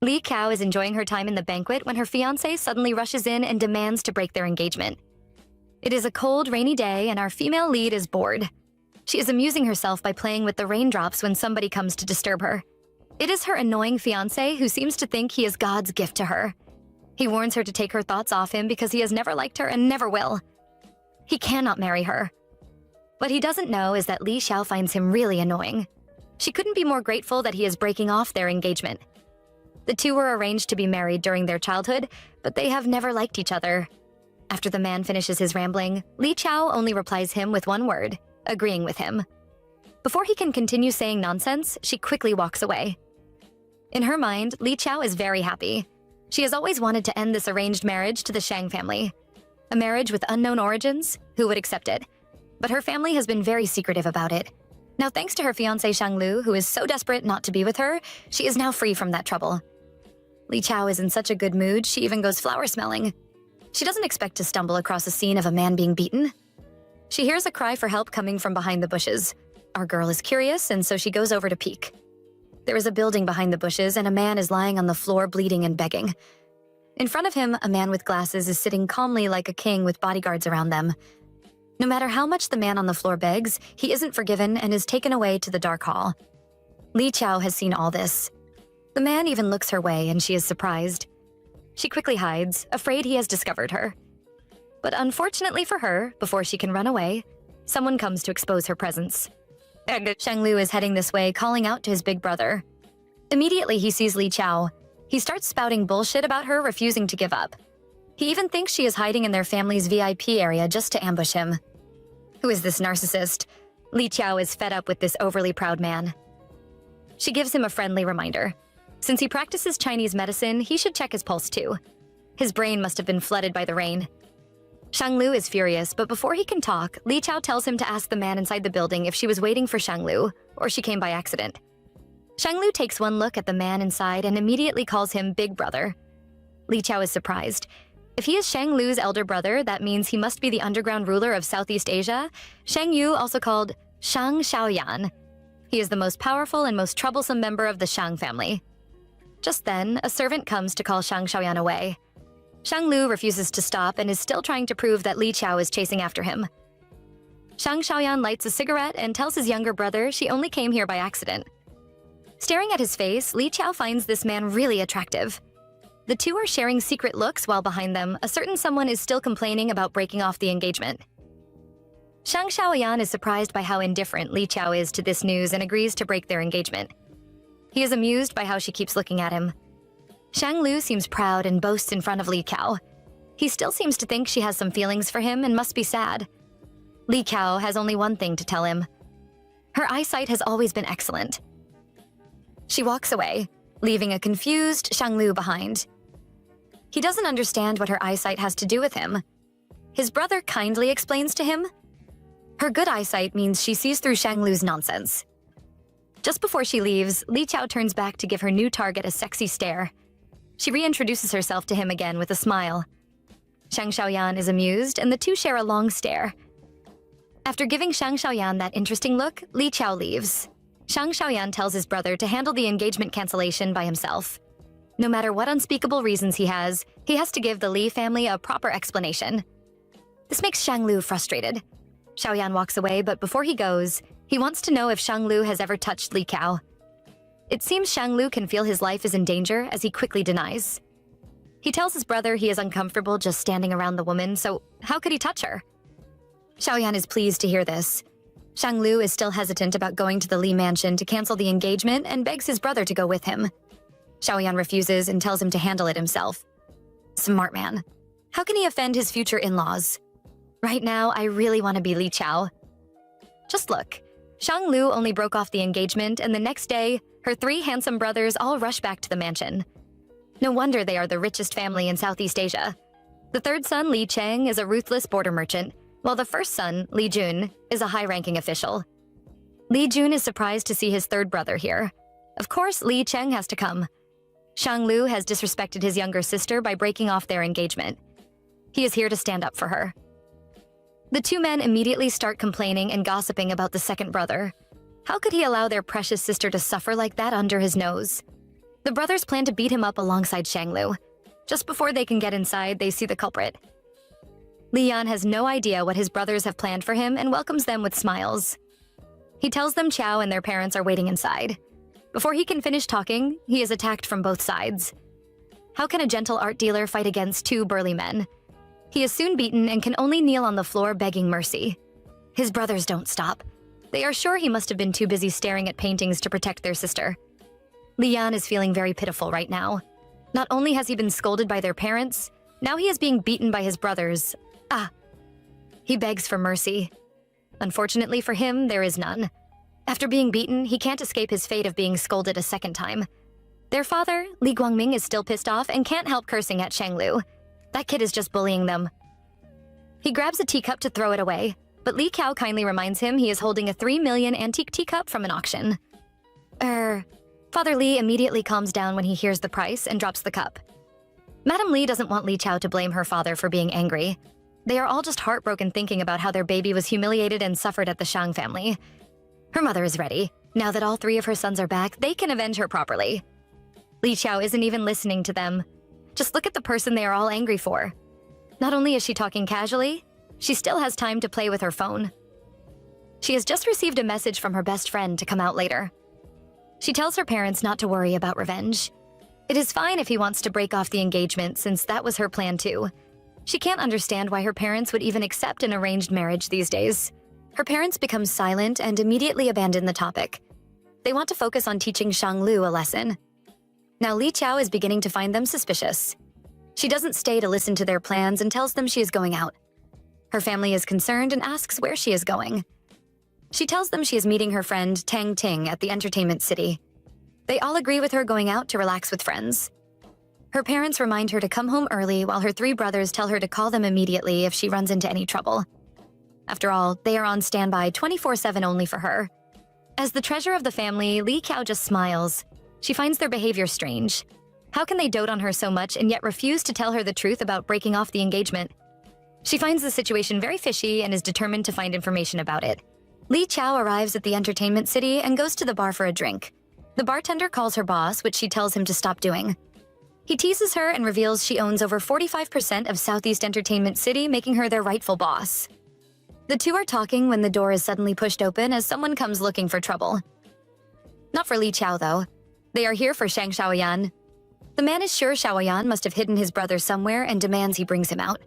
Li Kao is enjoying her time in the banquet when her fiancé suddenly rushes in and demands to break their engagement. It is a cold, rainy day, and our female lead is bored. She is amusing herself by playing with the raindrops when somebody comes to disturb her. It is her annoying fiancé who seems to think he is God's gift to her. He warns her to take her thoughts off him because he has never liked her and never will. He cannot marry her. What he doesn't know is that Li Xiao finds him really annoying. She couldn't be more grateful that he is breaking off their engagement. The two were arranged to be married during their childhood, but they have never liked each other. After the man finishes his rambling, Li Xiao only replies him with one word, agreeing with him. Before he can continue saying nonsense, she quickly walks away. In her mind, Li Xiao is very happy. She has always wanted to end this arranged marriage to the Shang family. A marriage with unknown origins? Who would accept it? But her family has been very secretive about it. Now, thanks to her fiancé Shang Lu, who is so desperate not to be with her, she is now free from that trouble. Li Xiao is in such a good mood, she even goes flower smelling. She doesn't expect to stumble across a scene of a man being beaten. She hears a cry for help coming from behind the bushes. Our girl is curious, and so she goes over to peek. There is a building behind the bushes, and a man is lying on the floor bleeding and begging. In front of him, a man with glasses is sitting calmly like a king with bodyguards around them. No matter how much the man on the floor begs, he isn't forgiven and is taken away to the dark hall. Li Xiao has seen all this. The man even looks her way, and she is surprised. She quickly hides, afraid he has discovered her. But unfortunately for her, before she can run away, someone comes to expose her presence. Shang Lu is heading this way, calling out to his big brother. Immediately, he sees Li Xiao. He starts spouting bullshit about her refusing to give up. He even thinks she is hiding in their family's VIP area just to ambush him. Who is this narcissist? Li Xiao is fed up with this overly proud man. She gives him a friendly reminder. Since he practices Chinese medicine, he should check his pulse too. His brain must have been flooded by the rain. Shang Lu is furious, but before he can talk, Li Xiao tells him to ask the man inside the building if she was waiting for Shang Lu, or she came by accident. Shang Lu takes one look at the man inside and immediately calls him Big Brother. Li Xiao is surprised. If he is Shang Lu's elder brother, that means he must be the underground ruler of Southeast Asia, Shang Yu, also called Shang Xiaoyan. He is the most powerful and most troublesome member of the Shang family. Just then, a servant comes to call Shang Xiaoyan away. Shang Lu refuses to stop and is still trying to prove that Li Xiao is chasing after him. Shang Xiaoyan lights a cigarette and tells his younger brother she only came here by accident. Staring at his face, Li Xiao finds this man really attractive. The two are sharing secret looks while behind them, a certain someone is still complaining about breaking off the engagement. Shang Xiaoyan is surprised by how indifferent Li Xiao is to this news and agrees to break their engagement. He is amused by how she keeps looking at him. Shang Lu seems proud and boasts in front of Li Kao. He still seems to think she has some feelings for him and must be sad. Li Kao has only one thing to tell him. Her eyesight has always been excellent. She walks away, leaving a confused Shang Lu behind. He doesn't understand what her eyesight has to do with him. His brother kindly explains to him. Her good eyesight means she sees through Shang Lu's nonsense. Just before she leaves, Li Xiao turns back to give her new target a sexy stare. She reintroduces herself to him again with a smile. Shang Xiaoyan is amused, and the two share a long stare. After giving Shang Xiaoyan that interesting look, Li Xiao leaves. Shang Xiaoyan tells his brother to handle the engagement cancellation by himself. No matter what unspeakable reasons he has to give the Li family a proper explanation. This makes Shang Lu frustrated. Xiaoyan walks away, but before he goes, he wants to know if Shang Lu has ever touched Li Kao. It seems Shang Lu can feel his life is in danger as he quickly denies. He tells his brother he is uncomfortable just standing around the woman, so how could he touch her? Xiaoyan is pleased to hear this. Shang Lu is still hesitant about going to the Li mansion to cancel the engagement and begs his brother to go with him. Xiaoyan refuses and tells him to handle it himself. Smart man. How can he offend his future in-laws? Right now, I really want to be Li Xiao. Just look. Shang Lu only broke off the engagement, and the next day, her three handsome brothers all rush back to the mansion. No wonder they are the richest family in Southeast Asia. The third son, Li Cheng, is a ruthless border merchant, while the first son, Li Jun, is a high-ranking official. Li Jun is surprised to see his third brother here. Of course, Li Cheng has to come. Shang Lu has disrespected his younger sister by breaking off their engagement. He is here to stand up for her. The two men immediately start complaining and gossiping about the second brother. How could he allow their precious sister to suffer like that under his nose? The brothers plan to beat him up alongside Shanglu. Just before they can get inside, they see the culprit. Li Yan has no idea what his brothers have planned for him and welcomes them with smiles. He tells them Chow and their parents are waiting inside. Before he can finish talking, he is attacked from both sides. How can a gentle art dealer fight against two burly men? He is soon beaten and can only kneel on the floor begging mercy. His brothers don't stop. They are sure he must have been too busy staring at paintings to protect their sister. Li Yan is feeling very pitiful right now. Not only has he been scolded by their parents, now he is being beaten by his brothers. He begs for mercy. Unfortunately for him, there is none. After being beaten, he can't escape his fate of being scolded a second time. Their father, Li Guangming, is still pissed off and can't help cursing at Shanglu. That kid is just bullying them. He grabs a teacup to throw it away, but Li Qiao kindly reminds him he is holding a 3 million antique teacup from an auction. Father Li immediately calms down when he hears the price and drops the cup. Madame Li doesn't want Li Qiao to blame her father for being angry. They are all just heartbroken thinking about how their baby was humiliated and suffered at the Shang family. Her mother is ready. Now that all 3 of her sons are back, they can avenge her properly. Li Qiao isn't even listening to them. Just look at the person they are all angry for. Not only is she talking casually, she still has time to play with her phone. She has just received a message from her best friend to come out later. She tells her parents not to worry about revenge. It is fine if he wants to break off the engagement, since that was her plan too. She can't understand why her parents would even accept an arranged marriage these days. Her parents become silent and immediately abandon the topic. They want to focus on teaching Shanglu a lesson. Now Li Qiao is beginning to find them suspicious. She doesn't stay to listen to their plans and tells them she is going out. Her family is concerned and asks where she is going. She tells them she is meeting her friend Tang Ting at the entertainment city. They all agree with her going out to relax with friends. Her parents remind her to come home early while her 3 brothers tell her to call them immediately if she runs into any trouble. After all, they are on standby 24/7 only for her. As the treasure of the family, Li Qiao just smiles. She finds their behavior strange. How can they dote on her so much and yet refuse to tell her the truth about breaking off the engagement? She finds the situation very fishy and is determined to find information about it. Li Qiao arrives at the entertainment city and goes to the bar for a drink. The bartender calls her boss, which she tells him to stop doing. He teases her and reveals she owns over 45% of Southeast Entertainment City, making her their rightful boss. The two are talking when the door is suddenly pushed open as someone comes looking for trouble. Not for Li Qiao, though. They are here for Shang Xiaoyan. The man is sure Xiaoyan must have hidden his brother somewhere and demands he brings him out.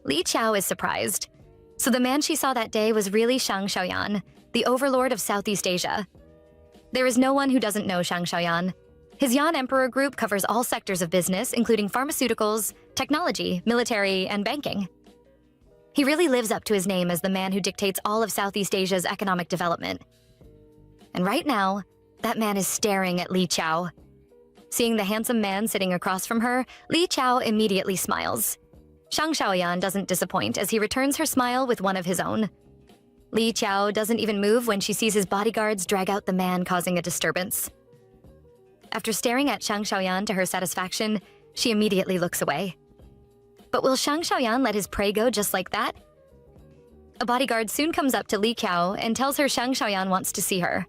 Li Qiao is surprised. So the man she saw that day was really Shang Xiaoyan, the overlord of Southeast Asia. There is no one who doesn't know Shang Xiaoyan. His Yan Emperor Group covers all sectors of business, including pharmaceuticals, technology, military, and banking. He really lives up to his name as the man who dictates all of Southeast Asia's economic development. And right now, that man is staring at Li Qiao. Seeing the handsome man sitting across from her, Li Qiao immediately smiles. Shang Xiaoyan doesn't disappoint as he returns her smile with one of his own. Li Qiao doesn't even move when she sees his bodyguards drag out the man causing a disturbance. After staring at Shang Xiaoyan to her satisfaction, she immediately looks away. But will Shang Xiaoyan let his prey go just like that? A bodyguard soon comes up to Li Qiao and tells her Shang Xiaoyan wants to see her.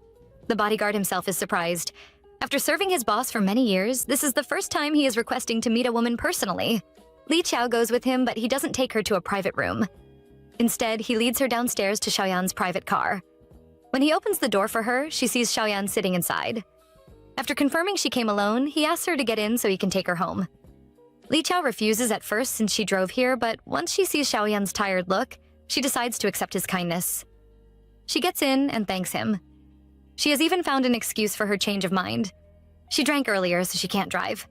The bodyguard himself is surprised. After serving his boss for many years, this is the first time he is requesting to meet a woman personally. Li Qiao goes with him, but he doesn't take her to a private room. Instead, he leads her downstairs to Xiaoyan's private car. When he opens the door for her, she sees Xiaoyan sitting inside. After confirming she came alone, he asks her to get in so he can take her home. Li Qiao refuses at first since she drove here, but once she sees Xiaoyan's tired look, she decides to accept his kindness. She gets in and thanks him. She has even found an excuse for her change of mind. She drank earlier, so she can't drive.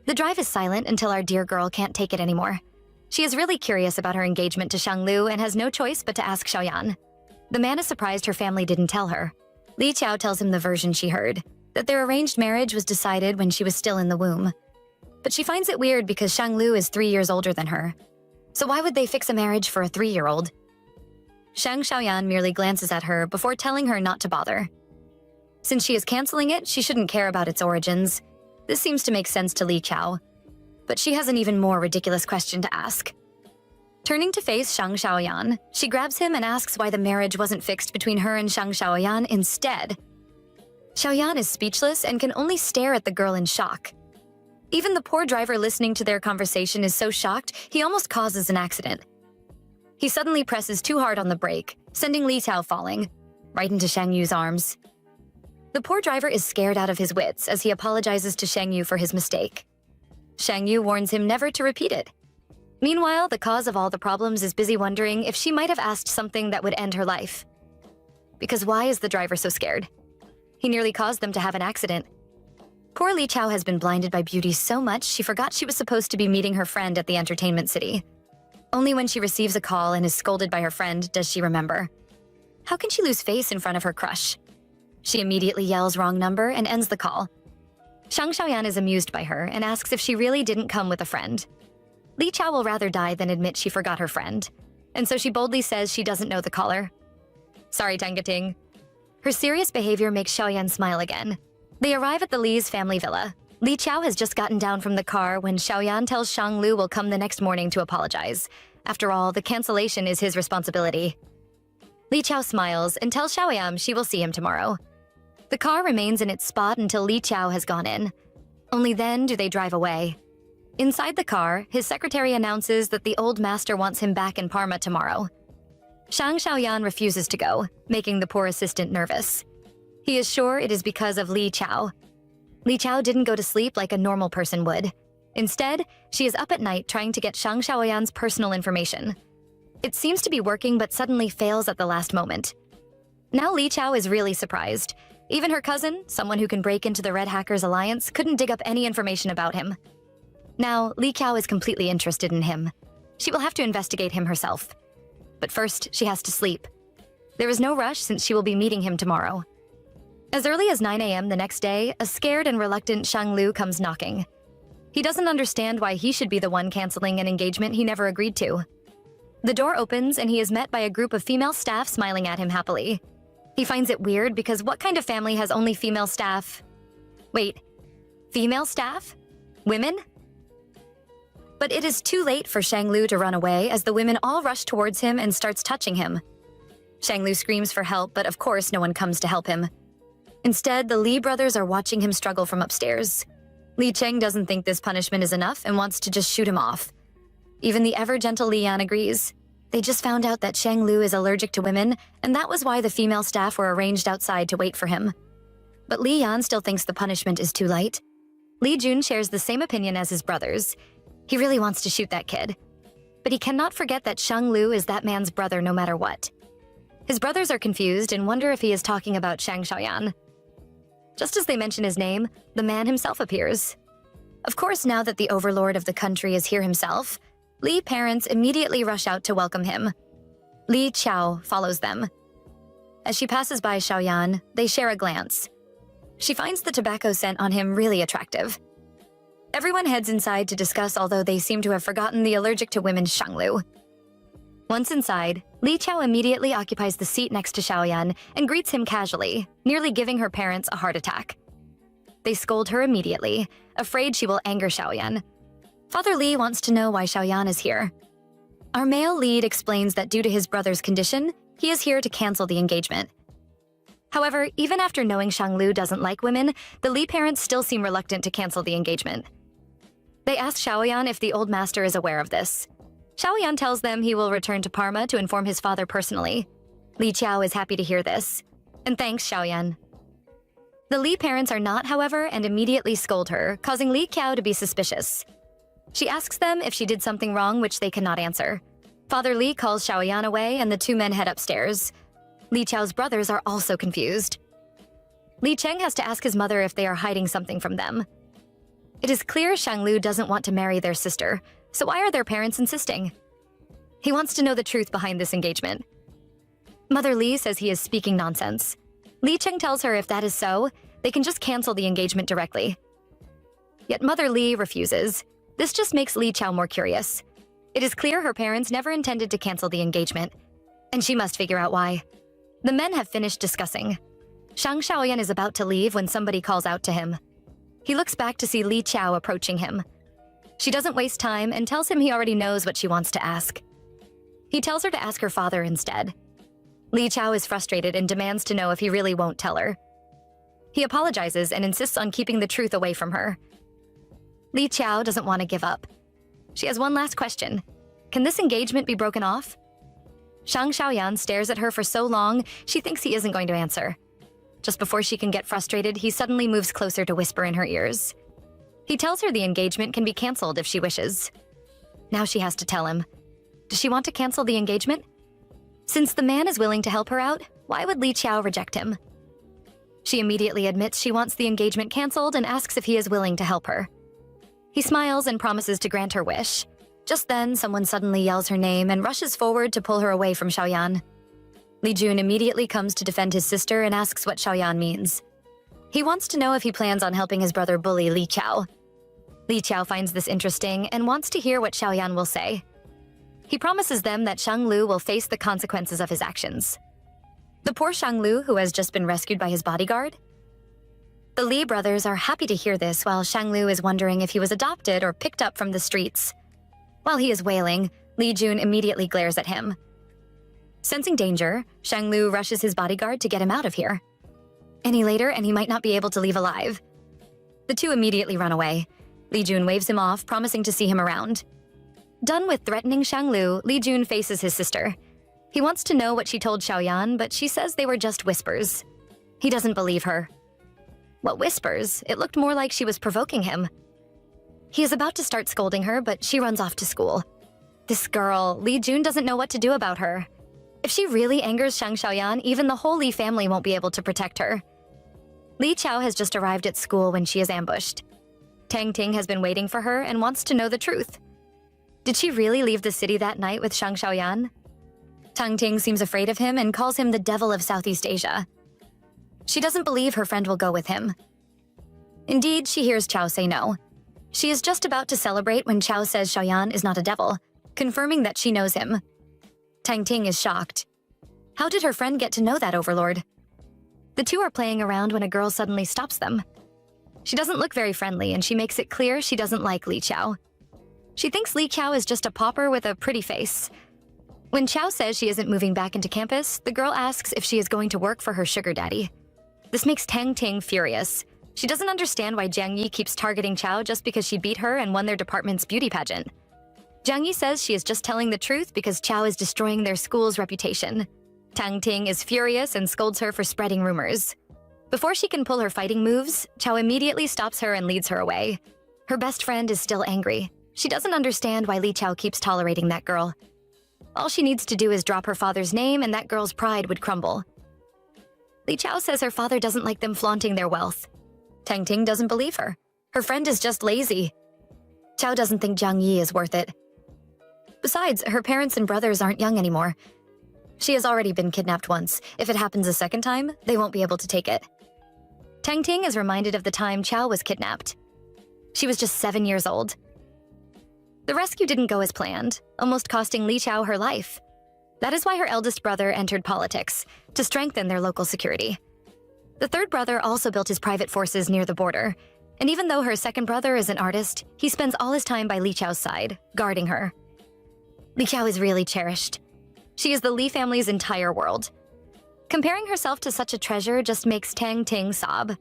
The drive is silent until our dear girl can't take it anymore. She is really curious about her engagement to Shanglu and has no choice but to ask Xiaoyan. The man is surprised her family didn't tell her. Li Qiao tells him the version she heard, that their arranged marriage was decided when she was still in the womb. But she finds it weird because Shanglu is 3 years older than her. So why would they fix a marriage for a 3-year-old? Shang Xiaoyan merely glances at her before telling her not to bother. Since she is canceling it, she shouldn't care about its origins. This seems to make sense to Li Qiao. But she has an even more ridiculous question to ask. Turning to face Shang Xiaoyan, she grabs him and asks why the marriage wasn't fixed between her and Shang Xiaoyan instead. Xiaoyan is speechless and can only stare at the girl in shock. Even the poor driver listening to their conversation is so shocked, he almost causes an accident. He suddenly presses too hard on the brake, sending Li Chao falling, right into Shang Yu's arms. The poor driver is scared out of his wits as he apologizes to Shang Yu for his mistake. Shang Yu warns him never to repeat it. Meanwhile, the cause of all the problems is busy wondering if she might have asked something that would end her life. Because why is the driver so scared? He nearly caused them to have an accident. Poor Li Chao has been blinded by beauty so much she forgot she was supposed to be meeting her friend at the entertainment city. Only when she receives a call and is scolded by her friend does she remember. How can she lose face in front of her crush? She immediately yells wrong number and ends the call. Shang Xiaoyan is amused by her and asks if she really didn't come with a friend. Li Chao will rather die than admit she forgot her friend, and so she boldly says she doesn't know the caller. Sorry, Tangating. Her serious behavior makes Xiaoyan smile again. They arrive at the Li's family villa. Li Chao has just gotten down from the car when Xiaoyan tells Shang Lu will come the next morning to apologize. After all, the cancellation is his responsibility. Li Chao smiles and tells Xiaoyan she will see him tomorrow. The car remains in its spot until Li Chao has gone in. Only then do they drive away. Inside the car, his secretary announces that the old master wants him back in Parma tomorrow. Shang Xiaoyan refuses to go, making the poor assistant nervous. He is sure it is because of Li Chao. Li Chao didn't go to sleep like a normal person would. Instead, she is up at night trying to get Shang Xiaoyan's personal information. It seems to be working but suddenly fails at the last moment. Now Li Chao is really surprised. Even her cousin, someone who can break into the Red Hackers Alliance, couldn't dig up any information about him. Now, Li Chao is completely interested in him. She will have to investigate him herself. But first, she has to sleep. There is no rush since she will be meeting him tomorrow. As early as 9 a.m. the next day, a scared and reluctant Shang Lu comes knocking. He doesn't understand why he should be the one canceling an engagement he never agreed to. The door opens and he is met by a group of female staff smiling at him happily. He finds it weird because what kind of family has only female staff? Wait, female staff? Women? But it is too late for Shang Lu to run away as the women all rush towards him and starts touching him. Shang Lu screams for help, but of course no one comes to help him. Instead, the Li brothers are watching him struggle from upstairs. Li Cheng doesn't think this punishment is enough and wants to just shoot him off. Even the ever-gentle Li Yan agrees. They just found out that Shang Lu is allergic to women, and that was why the female staff were arranged outside to wait for him. But Li Yan still thinks the punishment is too light. Li Jun shares the same opinion as his brothers. He really wants to shoot that kid. But he cannot forget that Shang Lu is that man's brother no matter what. His brothers are confused and wonder if he is talking about Shang Xiaoyan. Just as they mention his name, the man himself appears. Of course, now that the overlord of the country is here himself, Li parents immediately rush out to welcome him. Li Chao follows them. As she passes by Xiaoyan, they share a glance. She finds the tobacco scent on him really attractive. Everyone heads inside to discuss, although they seem to have forgotten the allergic to women Shang Lu. Once inside, Li Chao immediately occupies the seat next to Xiaoyan and greets him casually, nearly giving her parents a heart attack. They scold her immediately, afraid she will anger Xiaoyan. Father Li wants to know why Xiaoyan is here. Our male lead explains that due to his brother's condition, he is here to cancel the engagement. However, even after knowing Shang Lu doesn't like women, the Li parents still seem reluctant to cancel the engagement. They ask Xiaoyan if the old master is aware of this. Xiaoyan tells them he will return to Parma to inform his father personally. Li Chao is happy to hear this, and thanks Xiaoyan. The Li parents are not, however, and immediately scold her, causing Li Chao to be suspicious. She asks them if she did something wrong, which they cannot answer. Father Li calls Xiaoyan away, and the two men head upstairs. Li Chao's brothers are also confused. Li Cheng has to ask his mother if they are hiding something from them. It is clear Shang Lu doesn't want to marry their sister, so why are their parents insisting? He wants to know the truth behind this engagement. Mother Li says he is speaking nonsense. Li Cheng tells her if that is so, they can just cancel the engagement directly. Yet Mother Li refuses. This just makes Li Chao more curious. It is clear her parents never intended to cancel the engagement, and she must figure out why. The men have finished discussing. Shang Xiaoyan is about to leave when somebody calls out to him. He looks back to see Li Chao approaching him. She doesn't waste time and tells him he already knows what she wants to ask. He tells her to ask her father instead. Li Chao is frustrated and demands to know if he really won't tell her. He apologizes and insists on keeping the truth away from her. Li Qiao doesn't want to give up. She has one last question. Can this engagement be broken off? Shang Xiaoyan stares at her for so long, she thinks he isn't going to answer. Just before she can get frustrated, he suddenly moves closer to whisper in her ears. He tells her the engagement can be canceled if she wishes. Now she has to tell him. Does she want to cancel the engagement? Since the man is willing to help her out, why would Li Qiao reject him? She immediately admits she wants the engagement canceled and asks if he is willing to help her. He smiles and promises to grant her wish. Just then, someone suddenly yells her name and rushes forward to pull her away from Xiaoyan. Li Jun immediately comes to defend his sister and asks what Xiaoyan means. He wants to know if he plans on helping his brother bully Li Qiao. Li Qiao finds this interesting and wants to hear what Xiaoyan will say. He promises them that Shang Lu will face the consequences of his actions. The poor Shang Lu, who has just been rescued by his bodyguard? The Li brothers are happy to hear this while Shang Lu is wondering if he was adopted or picked up from the streets. While he is wailing, Li Jun immediately glares at him. Sensing danger, Shang Lu rushes his bodyguard to get him out of here. Any later and he might not be able to leave alive. The two immediately run away. Li Jun waves him off, promising to see him around. Done with threatening Shang Lu, Li Jun faces his sister. He wants to know what she told Xiaoyan, but she says they were just whispers. He doesn't believe her. What whispers? It looked more like she was provoking him. He is about to start scolding her, but she runs off to school. This girl, Li Jun doesn't know what to do about her. If she really angers Shang Xiaoyan, even the whole Li family won't be able to protect her. Li Qiao has just arrived at school when she is ambushed. Tang Ting has been waiting for her and wants to know the truth. Did she really leave the city that night with Shang Xiaoyan? Tang Ting seems afraid of him and calls him the devil of Southeast Asia. She doesn't believe her friend will go with him. Indeed, she hears Qiao say no. She is just about to celebrate when Qiao says Xiaoyan is not a devil, confirming that she knows him. Tang Ting is shocked. How did her friend get to know that overlord? The two are playing around when a girl suddenly stops them. She doesn't look very friendly, and she makes it clear she doesn't like Li Qiao. She thinks Li Qiao is just a pauper with a pretty face. When Qiao says she isn't moving back into campus, the girl asks if she is going to work for her sugar daddy. This makes Tang Ting furious. She doesn't understand why Jiang Yi keeps targeting Qiao just because she beat her and won their department's beauty pageant. Jiang Yi says she is just telling the truth because Qiao is destroying their school's reputation. Tang Ting is furious and scolds her for spreading rumors. Before she can pull her fighting moves, Qiao immediately stops her and leads her away. Her best friend is still angry. She doesn't understand why Li Qiao keeps tolerating that girl. All she needs to do is drop her father's name and that girl's pride would crumble. Li Qiao says her father doesn't like them flaunting their wealth. Tang Ting doesn't believe her. Her friend is just lazy. Qiao doesn't think Jiang Yi is worth it. Besides, her parents and brothers aren't young anymore. She has already been kidnapped once. If it happens a second time, they won't be able to take it. Tang Ting is reminded of the time Qiao was kidnapped. She was just 7 years old. The rescue didn't go as planned, almost costing Li Qiao her life. That is why her eldest brother entered politics, to strengthen their local security. The third brother also built his private forces near the border, and even though her second brother is an artist, he spends all his time by Li Qiao's side, guarding her. Li Qiao is really cherished. She is the Li family's entire world. Comparing herself to such a treasure just makes Tang Ting sob.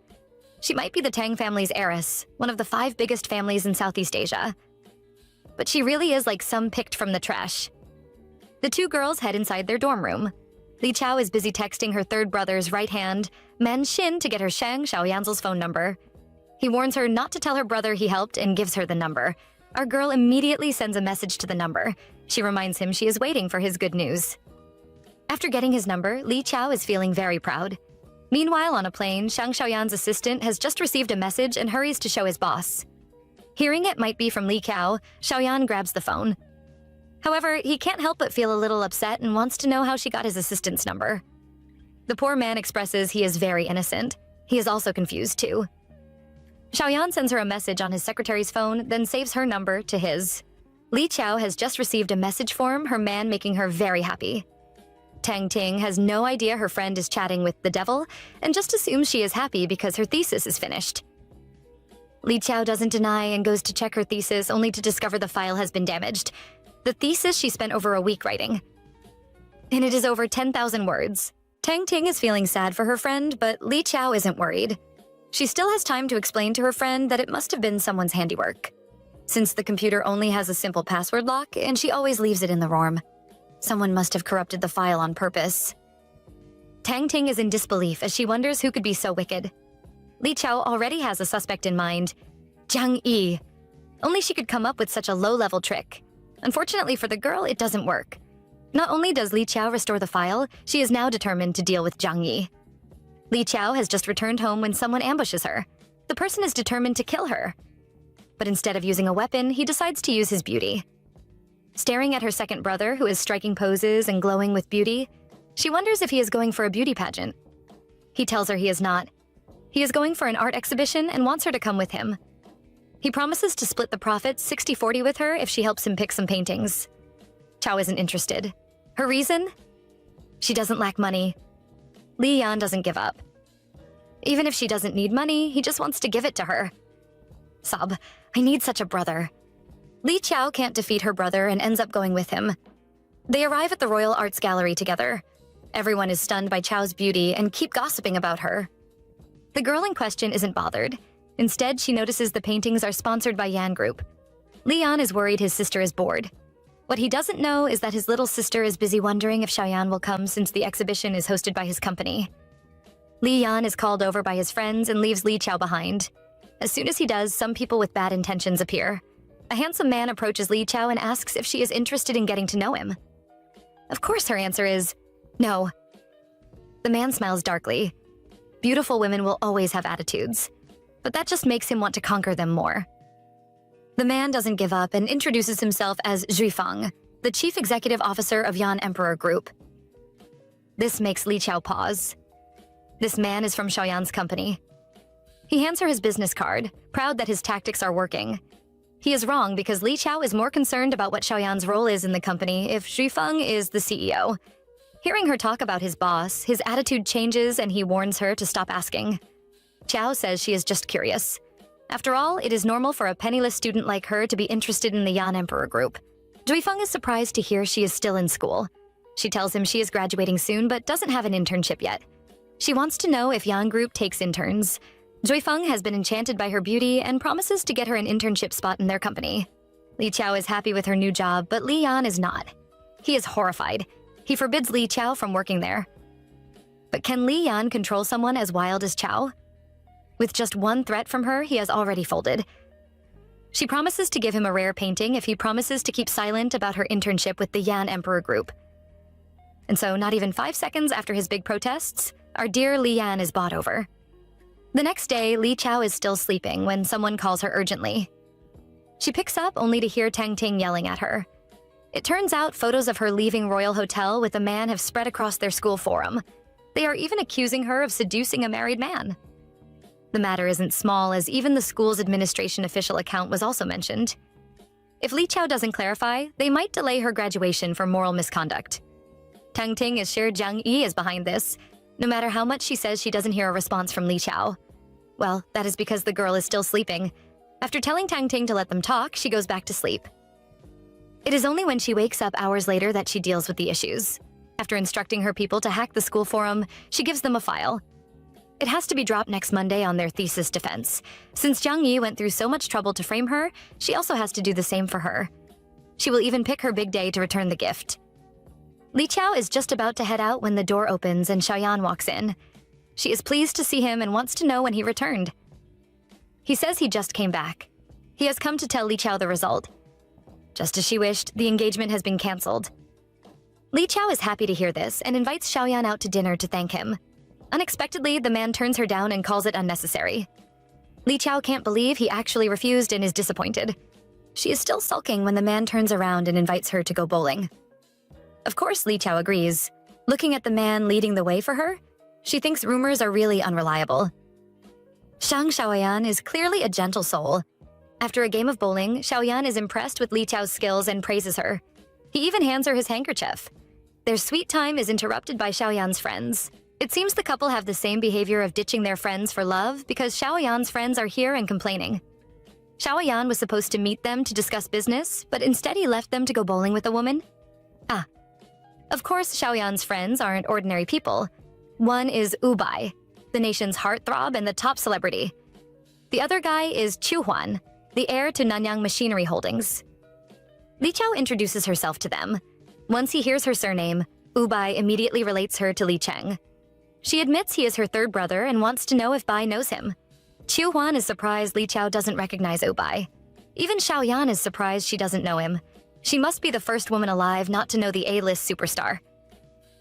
She might be the Tang family's heiress, one of the 5 biggest families in Southeast Asia. But she really is like some picked from the trash. The two girls head inside their dorm room. Li Qiao is busy texting her third brother's right hand, Man Xin, to get her Shang Xiaoyan's phone number. He warns her not to tell her brother he helped and gives her the number. Our girl immediately sends a message to the number. She reminds him she is waiting for his good news. After getting his number, Li Qiao is feeling very proud. Meanwhile, on a plane, Shang Xiaoyan's assistant has just received a message and hurries to show his boss. Hearing it might be from Li Qiao, Xiaoyan grabs the phone. However, he can't help but feel a little upset and wants to know how she got his assistant's number. The poor man expresses he is very innocent. He is also confused too. Xiaoyan sends her a message on his secretary's phone, then saves her number to his. Li Qiao has just received a message from her man, making her very happy. Tang Ting has no idea her friend is chatting with the devil and just assumes she is happy because her thesis is finished. Li Qiao doesn't deny and goes to check her thesis only to discover the file has been damaged. The thesis she spent over a week writing. And it is over 10,000 words. Tang Ting is feeling sad for her friend, but Li Qiao isn't worried. She still has time to explain to her friend that it must have been someone's handiwork, since the computer only has a simple password lock and she always leaves it in the ROM. Someone must have corrupted the file on purpose. Tang Ting is in disbelief as she wonders who could be so wicked. Li Chao already has a suspect in mind, Jiang Yi. Only she could come up with such a low-level trick. Unfortunately for the girl, it doesn't work. Not only does Li Chao restore the file, she is now determined to deal with Jiang Yi. Li Chao has just returned home when someone ambushes her. The person is determined to kill her. But instead of using a weapon, he decides to use his beauty. Staring at her second brother, who is striking poses and glowing with beauty, she wonders if he is going for a beauty pageant. He tells her he is not. He is going for an art exhibition and wants her to come with him. He promises to split the profits 60-40 with her if she helps him pick some paintings. Chao isn't interested. Her reason? She doesn't lack money. Li Yan doesn't give up. Even if she doesn't need money, he just wants to give it to her. Sob, I need such a brother. Li Chao can't defeat her brother and ends up going with him. They arrive at the Royal Arts Gallery together. Everyone is stunned by Chao's beauty and keep gossiping about her. The girl in question isn't bothered. Instead, she notices the paintings are sponsored by Yan Group. Leon is worried his sister is bored. What he doesn't know is that his little sister is busy wondering if Xiaoyan will come since the exhibition is hosted by his company. Li Yan is called over by his friends and leaves Li Chao behind. As soon as he does, some people with bad intentions appear. A handsome man approaches Li Chao and asks if she is interested in getting to know him. Of course her answer is, no. The man smiles darkly. Beautiful women will always have attitudes, but that just makes him want to conquer them more. The man doesn't give up and introduces himself as Zhuifang, the chief executive officer of Yan Emperor Group. This makes Li Chao pause. This man is from Xiaoyan's company. He hands her his business card, proud that his tactics are working. He is wrong because Li Chao is more concerned about what Xiaoyan's role is in the company if Zhuifang is the CEO. Hearing her talk about his boss, his attitude changes and he warns her to stop asking. Chao says she is just curious. After all, it is normal for a penniless student like her to be interested in the Yan Emperor Group. Zhuifang is surprised to hear she is still in school. She tells him she is graduating soon but doesn't have an internship yet. She wants to know if Yan Group takes interns. Zhuifang has been enchanted by her beauty and promises to get her an internship spot in their company. Li Chao is happy with her new job, but Li Yan is not. He is horrified. He forbids Li Chao from working there. But can Li Yan control someone as wild as Chao? With just one threat from her, he has already folded. She promises to give him a rare painting if he promises to keep silent about her internship with the Yan Emperor Group. And so, not even 5 seconds after his big protests, our dear Li Yan is bought over. The next day, Li Chao is still sleeping when someone calls her urgently. She picks up only to hear Tang Ting yelling at her. It turns out photos of her leaving Royal Hotel with a man have spread across their school forum. They are even accusing her of seducing a married man. The matter isn't small, as even the school's administration official account was also mentioned. If Li Chao doesn't clarify, they might delay her graduation for moral misconduct. Tang Ting is sure Jiang Yi is behind this, no matter how much she says she doesn't hear a response from Li Chao. Well, that is because the girl is still sleeping. After telling Tang Ting to let them talk, she goes back to sleep. It is only when she wakes up hours later that she deals with the issues. After instructing her people to hack the school forum, she gives them a file. It has to be dropped next Monday on their thesis defense. Since Jiang Yi went through so much trouble to frame her, she also has to do the same for her. She will even pick her big day to return the gift. Li Chao is just about to head out when the door opens and Xiaoyan walks in. She is pleased to see him and wants to know when he returned. He says he just came back. He has come to tell Li Chao the result. Just as she wished, the engagement has been cancelled. Li Chao is happy to hear this and invites Xiaoyan out to dinner to thank him. Unexpectedly, the man turns her down and calls it unnecessary. Li Chao can't believe he actually refused and is disappointed. She is still sulking when the man turns around and invites her to go bowling. Of course, Li Chao agrees. Looking at the man leading the way for her, she thinks rumors are really unreliable. Shang Xiaoyan is clearly a gentle soul. After a game of bowling, Xiaoyan is impressed with Li Chao's skills and praises her. He even hands her his handkerchief. Their sweet time is interrupted by Xiaoyan's friends. It seems the couple have the same behavior of ditching their friends for love because Xiaoyan's friends are here and complaining. Xiaoyan was supposed to meet them to discuss business, but instead he left them to go bowling with a woman. Of course, Xiaoyan's friends aren't ordinary people. One is Ubai, the nation's heartthrob and the top celebrity. The other guy is Chu Huan, the heir to Nanyang Machinery Holdings. Li Chao introduces herself to them. Once he hears her surname, Bai immediately relates her to Li Cheng. She admits he is her third brother and wants to know if Bai knows him. Chu Huan is surprised Li Chao doesn't recognize Bai. Even Xiaoyan is surprised she doesn't know him. She must be the first woman alive not to know the A-list superstar.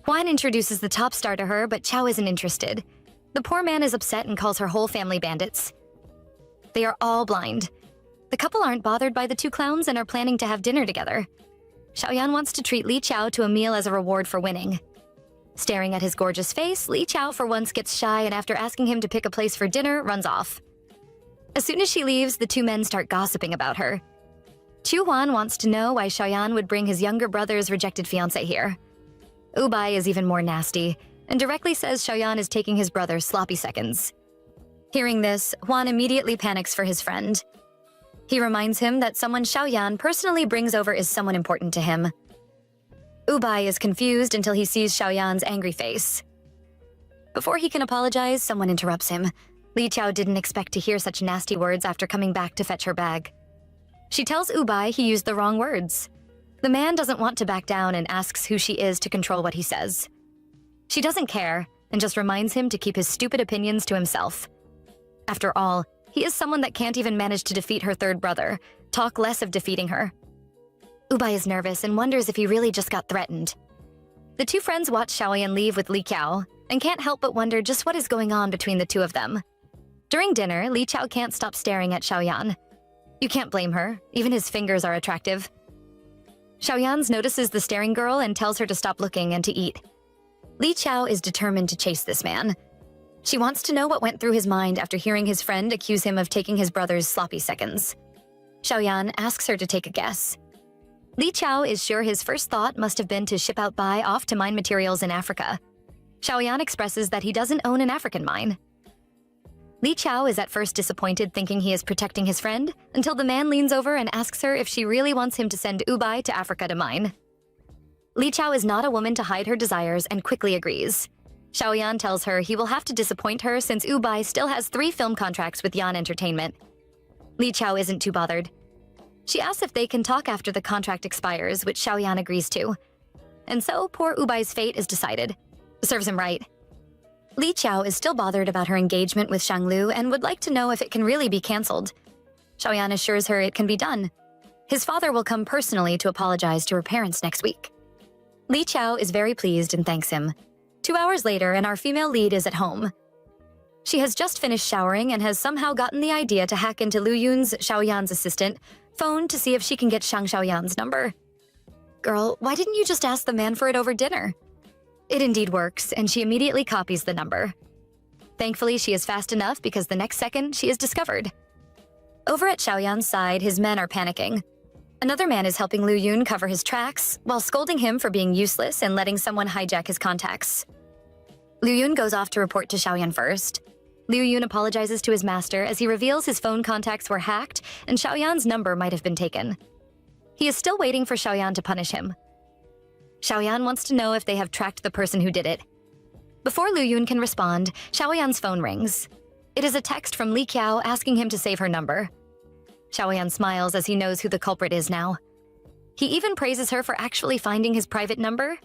Huan introduces the top star to her, but Chao isn't interested. The poor man is upset and calls her whole family bandits. They are all blind. The couple aren't bothered by the two clowns and are planning to have dinner together. Xiaoyan wants to treat Li Chao to a meal as a reward for winning. Staring at his gorgeous face, Li Chao for once gets shy and after asking him to pick a place for dinner, runs off. As soon as she leaves, the two men start gossiping about her. Chu Huan wants to know why Xiaoyan would bring his younger brother's rejected fiancé here. Bai is even more nasty, and directly says Xiaoyan is taking his brother's sloppy seconds. Hearing this, Huan immediately panics for his friend. He reminds him that someone Xiaoyan personally brings over is someone important to him. Bai is confused until he sees Xiaoyan's angry face. Before he can apologize, someone interrupts him. Li Chao didn't expect to hear such nasty words after coming back to fetch her bag. She tells Bai he used the wrong words. The man doesn't want to back down and asks who she is to control what he says. She doesn't care and just reminds him to keep his stupid opinions to himself. After all, he is someone that can't even manage to defeat her third brother, talk less of defeating her. Bai is nervous and wonders if he really just got threatened. The two friends watch Xiaoyan leave with Li Chao and can't help but wonder just what is going on between the two of them. During dinner, Li Chao can't stop staring at Xiaoyan. You can't blame her, even his fingers are attractive. Xiaoyan notices the staring girl and tells her to stop looking and to eat. Li Chao is determined to chase this man. She wants to know what went through his mind after hearing his friend accuse him of taking his brother's sloppy seconds. Xiaoyan asks her to take a guess. Li Chao is sure his first thought must have been to ship out Bai off to mine materials in Africa. Xiaoyan expresses that he doesn't own an African mine. Li Chao is at first disappointed thinking he is protecting his friend, until the man leans over and asks her if she really wants him to send Bai to Africa to mine. Li Chao is not a woman to hide her desires and quickly agrees. Xiaoyan tells her he will have to disappoint her since Bai still has 3 film contracts with Yan Entertainment. Li Chao isn't too bothered. She asks if they can talk after the contract expires, which Xiaoyan agrees to. And so, poor Bai's fate is decided. Serves him right. Li Chao is still bothered about her engagement with Shanglu and would like to know if it can really be cancelled. Xiaoyan assures her it can be done. His father will come personally to apologize to her parents next week. Li Chao is very pleased and thanks him. 2 hours later, and our female lead is at home. She has just finished showering and has somehow gotten the idea to hack into Liu Yun's, Xiaoyan's assistant, phone to see if she can get Shang Xiaoyan's number. Girl, why didn't you just ask the man for it over dinner? It indeed works, and she immediately copies the number. Thankfully, she is fast enough because the next second, she is discovered. Over at Xiaoyan's side, his men are panicking. Another man is helping Liu Yun cover his tracks, while scolding him for being useless and letting someone hijack his contacts. Liu Yun goes off to report to Xiaoyan first. Liu Yun apologizes to his master as he reveals his phone contacts were hacked and Xiaoyan's number might have been taken. He is still waiting for Xiaoyan to punish him. Xiaoyan wants to know if they have tracked the person who did it. Before Liu Yun can respond, Xiaoyan's phone rings. It is a text from Li Qiao asking him to save her number. Xiaoyan smiles as he knows who the culprit is now. He even praises her for actually finding his private number.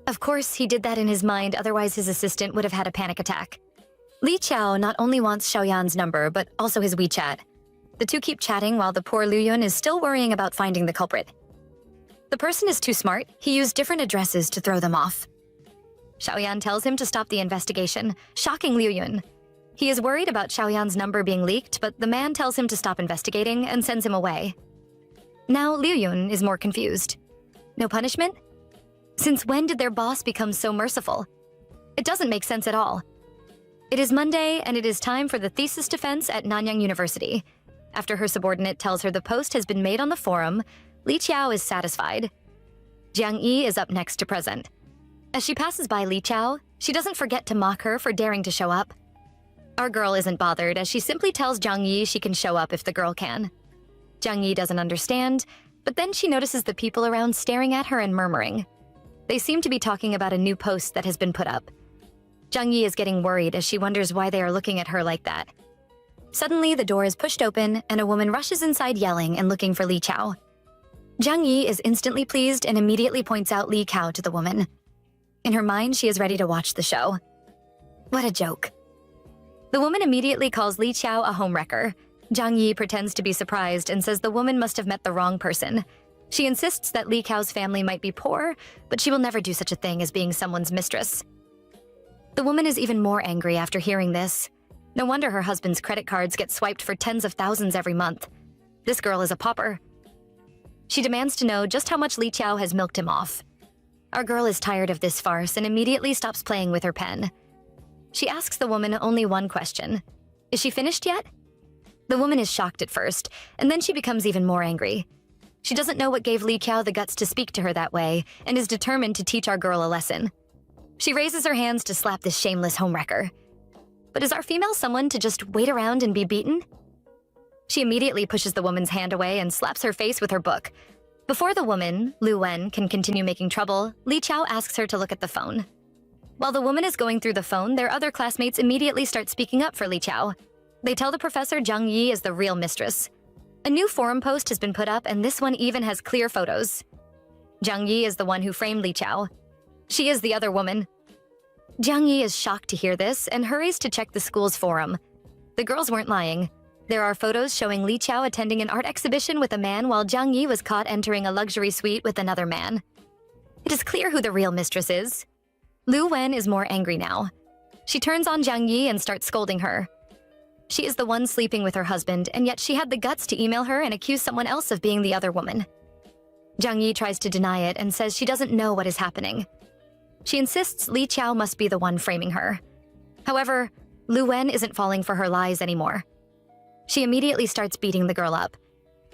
Of course, he did that in his mind, otherwise his assistant would have had a panic attack. Li Qiao not only wants Xiaoyan's number, but also his WeChat. The two keep chatting while the poor Liu Yun is still worrying about finding the culprit. The person is too smart, he used different addresses to throw them off. Xiaoyan tells him to stop the investigation, shocking Liu Yun. He is worried about Xiaoyan's number being leaked, but the man tells him to stop investigating and sends him away. Now Liu Yun is more confused. No punishment? Since when did their boss become so merciful? It doesn't make sense at all. It is Monday, and it is time for the thesis defense at Nanyang University. After her subordinate tells her the post has been made on the forum, Li Qiao is satisfied. Jiang Yi is up next to present. As she passes by Li Qiao, she doesn't forget to mock her for daring to show up. Our girl isn't bothered, as she simply tells Jiang Yi she can show up if the girl can. Jiang Yi doesn't understand, but then she notices the people around staring at her and murmuring. They seem to be talking about a new post that has been put up. Zhang Yi is getting worried as she wonders why they are looking at her like that. Suddenly, the door is pushed open and a woman rushes inside yelling and looking for Li Chao. Zhang Yi is instantly pleased and immediately points out Li Chao to the woman. In her mind, she is ready to watch the show. What a joke. The woman immediately calls Li Chao a homewrecker. Zhang Yi pretends to be surprised and says the woman must have met the wrong person. She insists that Li Chao's family might be poor, but she will never do such a thing as being someone's mistress. The woman is even more angry after hearing this. No wonder her husband's credit cards get swiped for tens of thousands every month. This girl is a pauper. She demands to know just how much Li Chao has milked him off. Our girl is tired of this farce and immediately stops playing with her pen. She asks the woman only one question. Is she finished yet? The woman is shocked at first, and then she becomes even more angry. She doesn't know what gave Li Chao the guts to speak to her that way, and is determined to teach our girl a lesson. She raises her hands to slap this shameless homewrecker. But is our female someone to just wait around and be beaten? She immediately pushes the woman's hand away and slaps her face with her book. Before the woman, Lu Wen, can continue making trouble, Li Chao asks her to look at the phone. While the woman is going through the phone, their other classmates immediately start speaking up for Li Chao. They tell the professor Zhang Yi is the real mistress. A new forum post has been put up, and this one even has clear photos. Zhang Yi is the one who framed Li Chao. She is the other woman. Zhang Yi is shocked to hear this and hurries to check the school's forum. The girls weren't lying. There are photos showing Li Chao attending an art exhibition with a man while Zhang Yi was caught entering a luxury suite with another man. It is clear who the real mistress is. Lu Wen is more angry now. She turns on Zhang Yi and starts scolding her. She is the one sleeping with her husband, and yet she had the guts to email her and accuse someone else of being the other woman. Zhang Yi tries to deny it and says she doesn't know what is happening. She insists Li Chao must be the one framing her. However, Lu Wen isn't falling for her lies anymore. She immediately starts beating the girl up.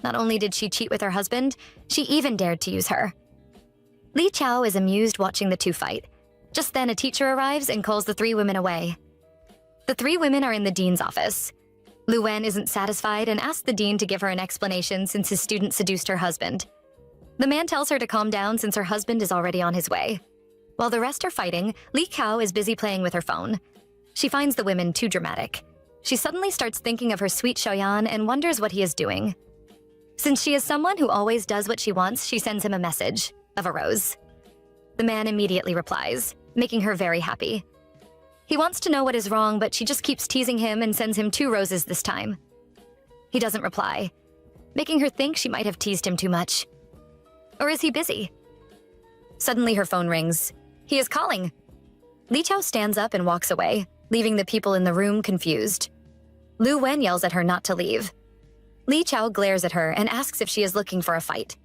Not only did she cheat with her husband, she even dared to use her. Li Chao is amused watching the two fight. Just then, a teacher arrives and calls the three women away. The three women are in the dean's office. Lu Wen isn't satisfied and asks the dean to give her an explanation since his student seduced her husband. The man tells her to calm down since her husband is already on his way. While the rest are fighting, Li Chao is busy playing with her phone. She finds the women too dramatic. She suddenly starts thinking of her sweet Xiaoyan and wonders what he is doing. Since she is someone who always does what she wants, she sends him a message of a rose. The man immediately replies, making her very happy. He wants to know what is wrong, but she just keeps teasing him and sends him 2 roses this time. He doesn't reply, making her think she might have teased him too much. Or is he busy? Suddenly her phone rings. He is calling. Li Chao stands up and walks away, leaving the people in the room confused. Lu Wen yells at her not to leave. Li Chao glares at her and asks if she is looking for a fight.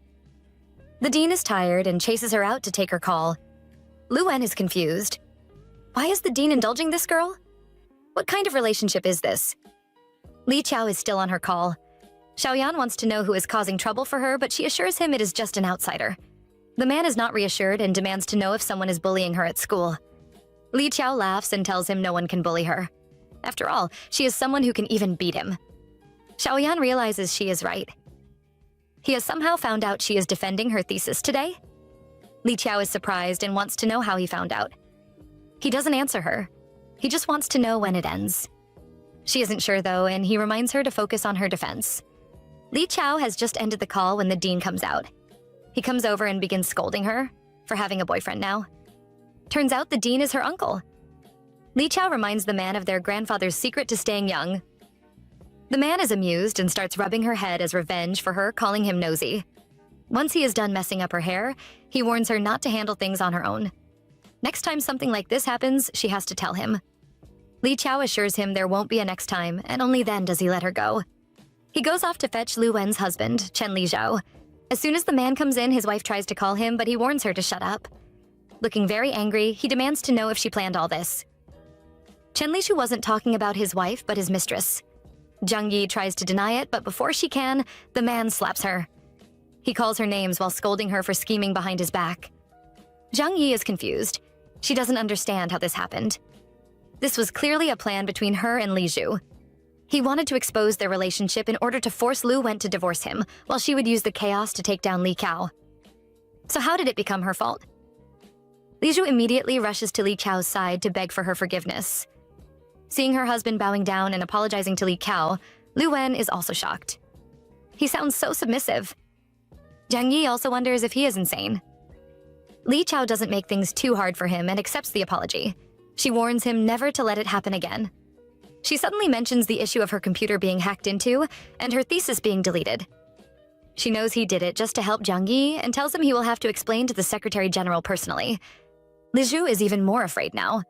The dean is tired and chases her out to take her call. Lu Wen is confused. Why is the dean indulging this girl? What kind of relationship is this? Li Chao is still on her call. Xiaoyan wants to know who is causing trouble for her, but she assures him it is just an outsider. The man is not reassured and demands to know if someone is bullying her at school. Li Chao laughs and tells him no one can bully her. After all, she is someone who can even beat him. Xiaoyan realizes she is right. He has somehow found out she is defending her thesis today. Li Chao is surprised and wants to know how he found out. He doesn't answer her. He just wants to know when it ends. She isn't sure though, and he reminds her to focus on her defense. Li Chao has just ended the call when the dean comes out. He comes over and begins scolding her for having a boyfriend now. Turns out the dean is her uncle. Li Chao reminds the man of their grandfather's secret to staying young. The man is amused and starts rubbing her head as revenge for her calling him nosy. Once he is done messing up her hair, he warns her not to handle things on her own. Next time something like this happens, she has to tell him. Li Chao assures him there won't be a next time, and only then does he let her go. He goes off to fetch Lu Wen's husband, Chen Li Zhao. As soon as the man comes in, his wife tries to call him, but he warns her to shut up. Looking very angry, he demands to know if she planned all this. Chen Li Zhao wasn't talking about his wife, but his mistress. Zhang Yi tries to deny it, but before she can, the man slaps her. He calls her names while scolding her for scheming behind his back. Zhang Yi is confused. She doesn't understand how this happened. This was clearly a plan between her and Li Zhu. He wanted to expose their relationship in order to force Lu Wen to divorce him, while she would use the chaos to take down Li Cao. So how did it become her fault? Li Zhu immediately rushes to Li Qiao's side to beg for her forgiveness. Seeing her husband bowing down and apologizing to Li Qiao, Lu Wen is also shocked. He sounds so submissive. Jiang Yi also wonders if he is insane. Li Qiao doesn't make things too hard for him and accepts the apology. She warns him never to let it happen again. She suddenly mentions the issue of her computer being hacked into and her thesis being deleted. She knows he did it just to help Jiang Yi and tells him he will have to explain to the Secretary General personally. Li Zhu is even more afraid now.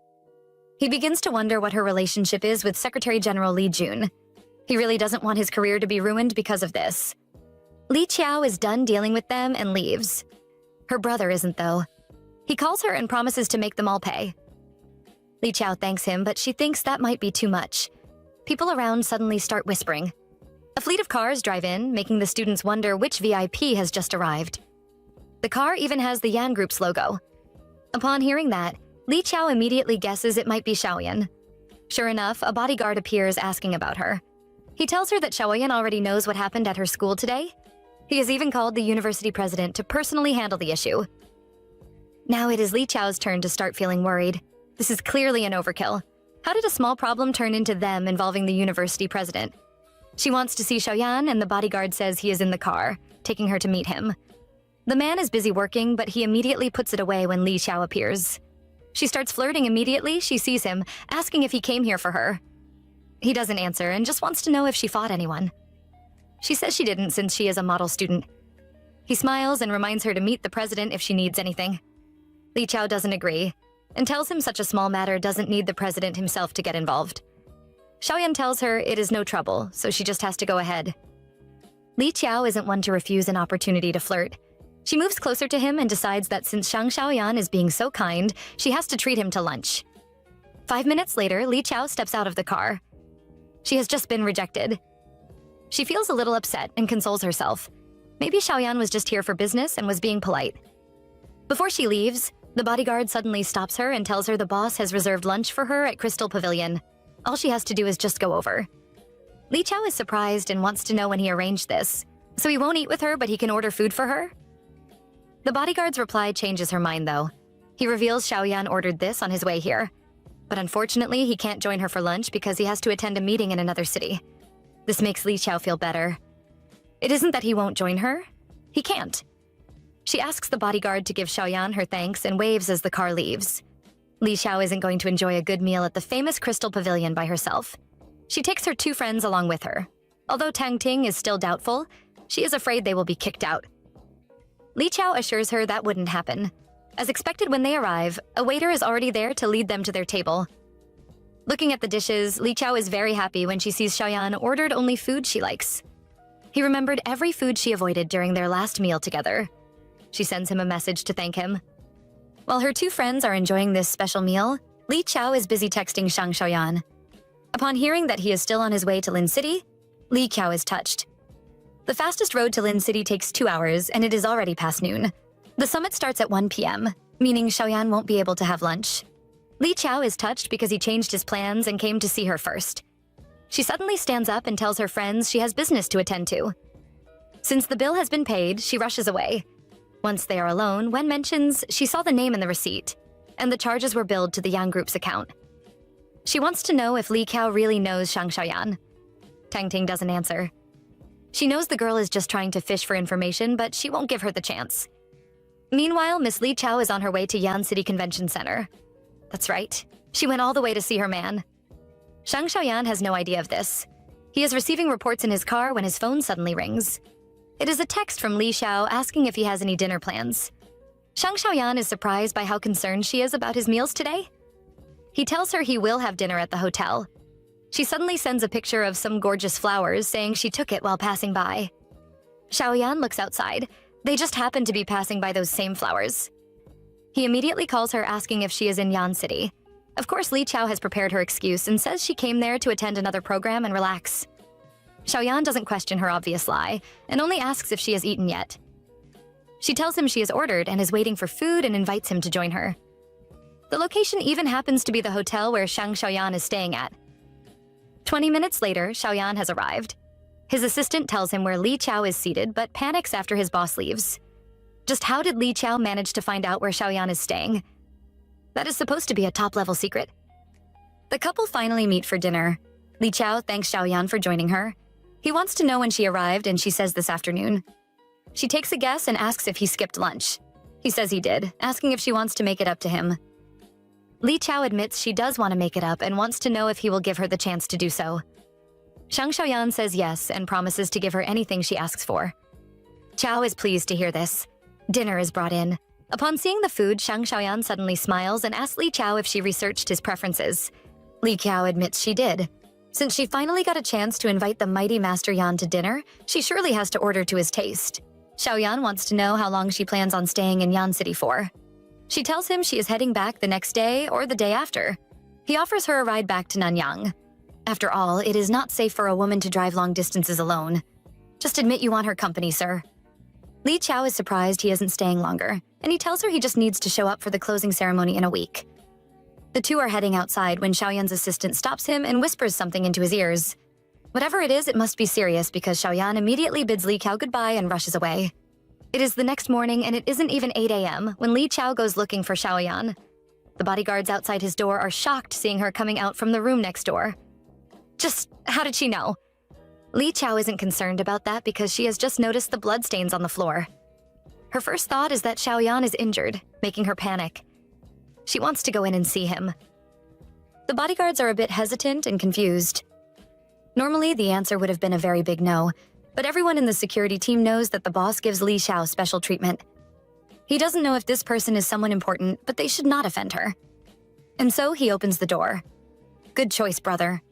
He begins to wonder what her relationship is with Secretary General Li Jun. He really doesn't want his career to be ruined because of this. Li Qiao is done dealing with them and leaves. Her brother isn't, though. He calls her and promises to make them all pay. Li Qiao thanks him, but she thinks that might be too much. People around suddenly start whispering. A fleet of cars drive in, making the students wonder which VIP has just arrived. The car even has the Yan Group's logo. Upon hearing that, Li Qiao immediately guesses it might be Xiaoyan. Sure enough, a bodyguard appears asking about her. He tells her that Xiaoyan already knows what happened at her school today. He has even called the university president to personally handle the issue. Now it is Li Qiao's turn to start feeling worried. This is clearly an overkill. How did a small problem turn into them involving the university president? She wants to see Xiaoyan, and the bodyguard says he is in the car, taking her to meet him. The man is busy working, but he immediately puts it away when Li Qiao appears. She starts flirting immediately she sees him, asking if he came here for her. He doesn't answer and just wants to know if she fought anyone. She says she didn't since she is a model student. He smiles and reminds her to meet the president if she needs anything. Li Qiao doesn't agree and tells him such a small matter doesn't need the president himself to get involved. Xiaoyan tells her it is no trouble, so she just has to go ahead. Li Qiao isn't one to refuse an opportunity to flirt. She moves closer to him and decides that since Shang Xiaoyan is being so kind, she has to treat him to lunch. 5 minutes later, Li Qiao steps out of the car. She has just been rejected. She feels a little upset and consoles herself. Maybe Xiaoyan was just here for business and was being polite. Before she leaves, the bodyguard suddenly stops her and tells her the boss has reserved lunch for her at Crystal Pavilion. All she has to do is just go over. Li Qiao is surprised and wants to know when he arranged this, so he won't eat with her, but he can order food for her. The bodyguard's reply changes her mind, though. He reveals Xiaoyan ordered this on his way here. But unfortunately, he can't join her for lunch because he has to attend a meeting in another city. This makes Li Qiao feel better. It isn't that he won't join her. He can't. She asks the bodyguard to give Xiaoyan her thanks and waves as the car leaves. Li Qiao isn't going to enjoy a good meal at the famous Crystal Pavilion by herself. She takes her 2 friends along with her. Although Tang Ting is still doubtful, she is afraid they will be kicked out. Li Qiao assures her that wouldn't happen. As expected when they arrive, a waiter is already there to lead them to their table. Looking at the dishes, Li Qiao is very happy when she sees Xiaoyan ordered only food she likes. He remembered every food she avoided during their last meal together. She sends him a message to thank him. While her 2 friends are enjoying this special meal, Li Qiao is busy texting Shang Xiaoyan. Upon hearing that he is still on his way to Lin City, Li Qiao is touched. The fastest road to Lin City takes 2 hours, and it is already past noon. The summit starts at 1 p.m., meaning Xiaoyan won't be able to have lunch. Li Qiao is touched because he changed his plans and came to see her first. She suddenly stands up and tells her friends she has business to attend to. Since the bill has been paid, she rushes away. Once they are alone, Wen mentions she saw the name in the receipt, and the charges were billed to the Yang Group's account. She wants to know if Li Qiao really knows Shang Xiaoyan. Tang Ting doesn't answer. She knows the girl is just trying to fish for information, but she won't give her the chance. Meanwhile, Miss Li Qiao is on her way to Yan City Convention Center. That's right. She went all the way to see her man. Shang Xiaoyan has no idea of this. He is receiving reports in his car when his phone suddenly rings. It is a text from Li Xiao asking if he has any dinner plans. Shang Xiaoyan is surprised by how concerned she is about his meals today. He tells her he will have dinner at the hotel. She suddenly sends a picture of some gorgeous flowers, saying she took it while passing by. Xiaoyan looks outside. They just happen to be passing by those same flowers. He immediately calls her asking if she is in Yan City. Of course, Li Qiao has prepared her excuse and says she came there to attend another program and relax. Xiaoyan doesn't question her obvious lie and only asks if she has eaten yet. She tells him she has ordered and is waiting for food and invites him to join her. The location even happens to be the hotel where Shang Xiaoyan is staying at. 20 minutes later, Xiaoyan has arrived. His assistant tells him where Li Qiao is seated, but panics after his boss leaves. Just how did Li Qiao manage to find out where Xiaoyan is staying? That is supposed to be a top-level secret. The couple finally meet for dinner. Li Qiao thanks Xiaoyan for joining her. He wants to know when she arrived, and she says this afternoon. She takes a guess and asks if he skipped lunch. He says he did, asking if she wants to make it up to him. Li Qiao admits she does want to make it up and wants to know if he will give her the chance to do so. Shang Xiaoyan says yes and promises to give her anything she asks for. Qiao is pleased to hear this. Dinner is brought in. Upon seeing the food, Shang Xiaoyan suddenly smiles and asks Li Qiao if she researched his preferences. Li Qiao admits she did. Since she finally got a chance to invite the mighty Master Yan to dinner, she surely has to order to his taste. Xiaoyan wants to know how long she plans on staying in Yan City for. She tells him she is heading back the next day or the day after. He offers her a ride back to Nanyang. After all, it is not safe for a woman to drive long distances alone. Just admit you want her company, sir. Li Qiao is surprised he isn't staying longer, and he tells her he just needs to show up for the closing ceremony in a week. The two are heading outside when Xiaoyan's assistant stops him and whispers something into his ears. Whatever it is, it must be serious because Xiaoyan immediately bids Li Qiao goodbye and rushes away. It is the next morning and it isn't even 8 a.m. when Li Qiao goes looking for Xiaoyan. The bodyguards outside his door are shocked seeing her coming out from the room next door. Just how did she know? Li Qiao isn't concerned about that because she has just noticed the bloodstains on the floor. Her first thought is that Xiaoyan is injured, making her panic. She wants to go in and see him. The bodyguards are a bit hesitant and confused. Normally, the answer would have been a very big no, but everyone in the security team knows that the boss gives Li Xiao special treatment. He doesn't know if this person is someone important, but they should not offend her. And so he opens the door. Good choice, brother.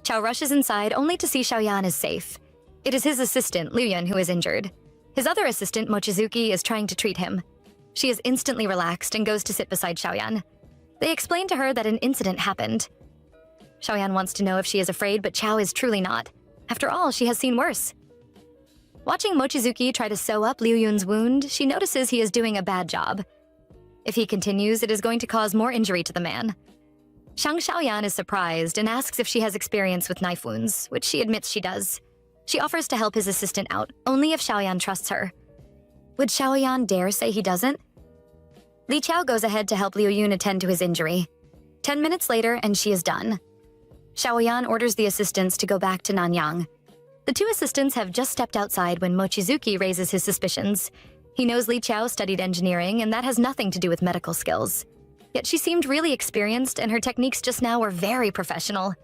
Qiao rushes inside only to see Xiaoyan is safe. It is his assistant, Liu Yun, who is injured. His other assistant, Mochizuki, is trying to treat him. She is instantly relaxed and goes to sit beside Xiaoyan. They explain to her that an incident happened. Xiaoyan wants to know if she is afraid, but Qiao is truly not. After all, she has seen worse. Watching Mochizuki try to sew up Liu Yun's wound, she notices he is doing a bad job. If he continues, it is going to cause more injury to the man. Shang Xiaoyan is surprised and asks if she has experience with knife wounds, which she admits she does. She offers to help his assistant out, only if Xiaoyan trusts her. Would Xiaoyan dare say he doesn't? Li Qiao goes ahead to help Liu Yun attend to his injury. 10 minutes later, and she is done. Xiaoyan orders the assistants to go back to Nanyang. The two assistants have just stepped outside when Mochizuki raises his suspicions. He knows Li Qiao studied engineering, and that has nothing to do with medical skills. Yet she seemed really experienced, and her techniques just now were very professional.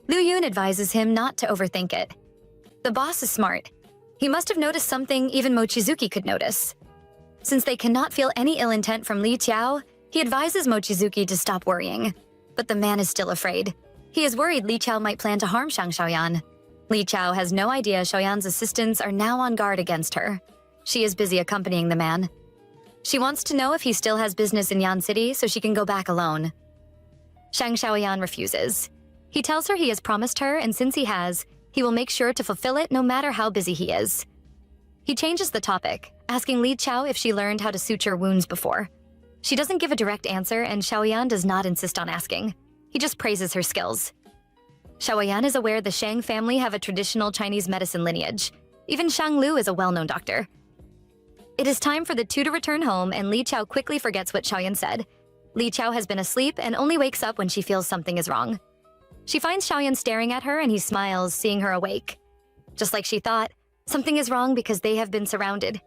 Liu Yun advises him not to overthink it. The boss is smart. He must have noticed something even Mochizuki could notice. Since they cannot feel any ill intent from Li Qiao, he advises Mochizuki to stop worrying. But the man is still afraid. He is worried Li Qiao might plan to harm Shang Xiaoyan. Li Qiao has no idea Xiaoyan's assistants are now on guard against her. She is busy accompanying the man. She wants to know if he still has business in Yan City so she can go back alone. Shang Xiaoyan refuses. He tells her he has promised her, and since he has, he will make sure to fulfill it no matter how busy he is. He changes the topic, asking Li Qiao if she learned how to suture wounds before. She doesn't give a direct answer, and Xiaoyan does not insist on asking. He just praises her skills. Xiaoyan is aware the Shang family have a traditional Chinese medicine lineage. Even Shang Lu is a well-known doctor. It is time for the two to return home, and Li Qiao quickly forgets what Xiaoyan said. Li Qiao has been asleep and only wakes up when she feels something is wrong. She finds Xiaoyan staring at her, and he smiles, seeing her awake. Just like she thought, something is wrong because they have been surrounded.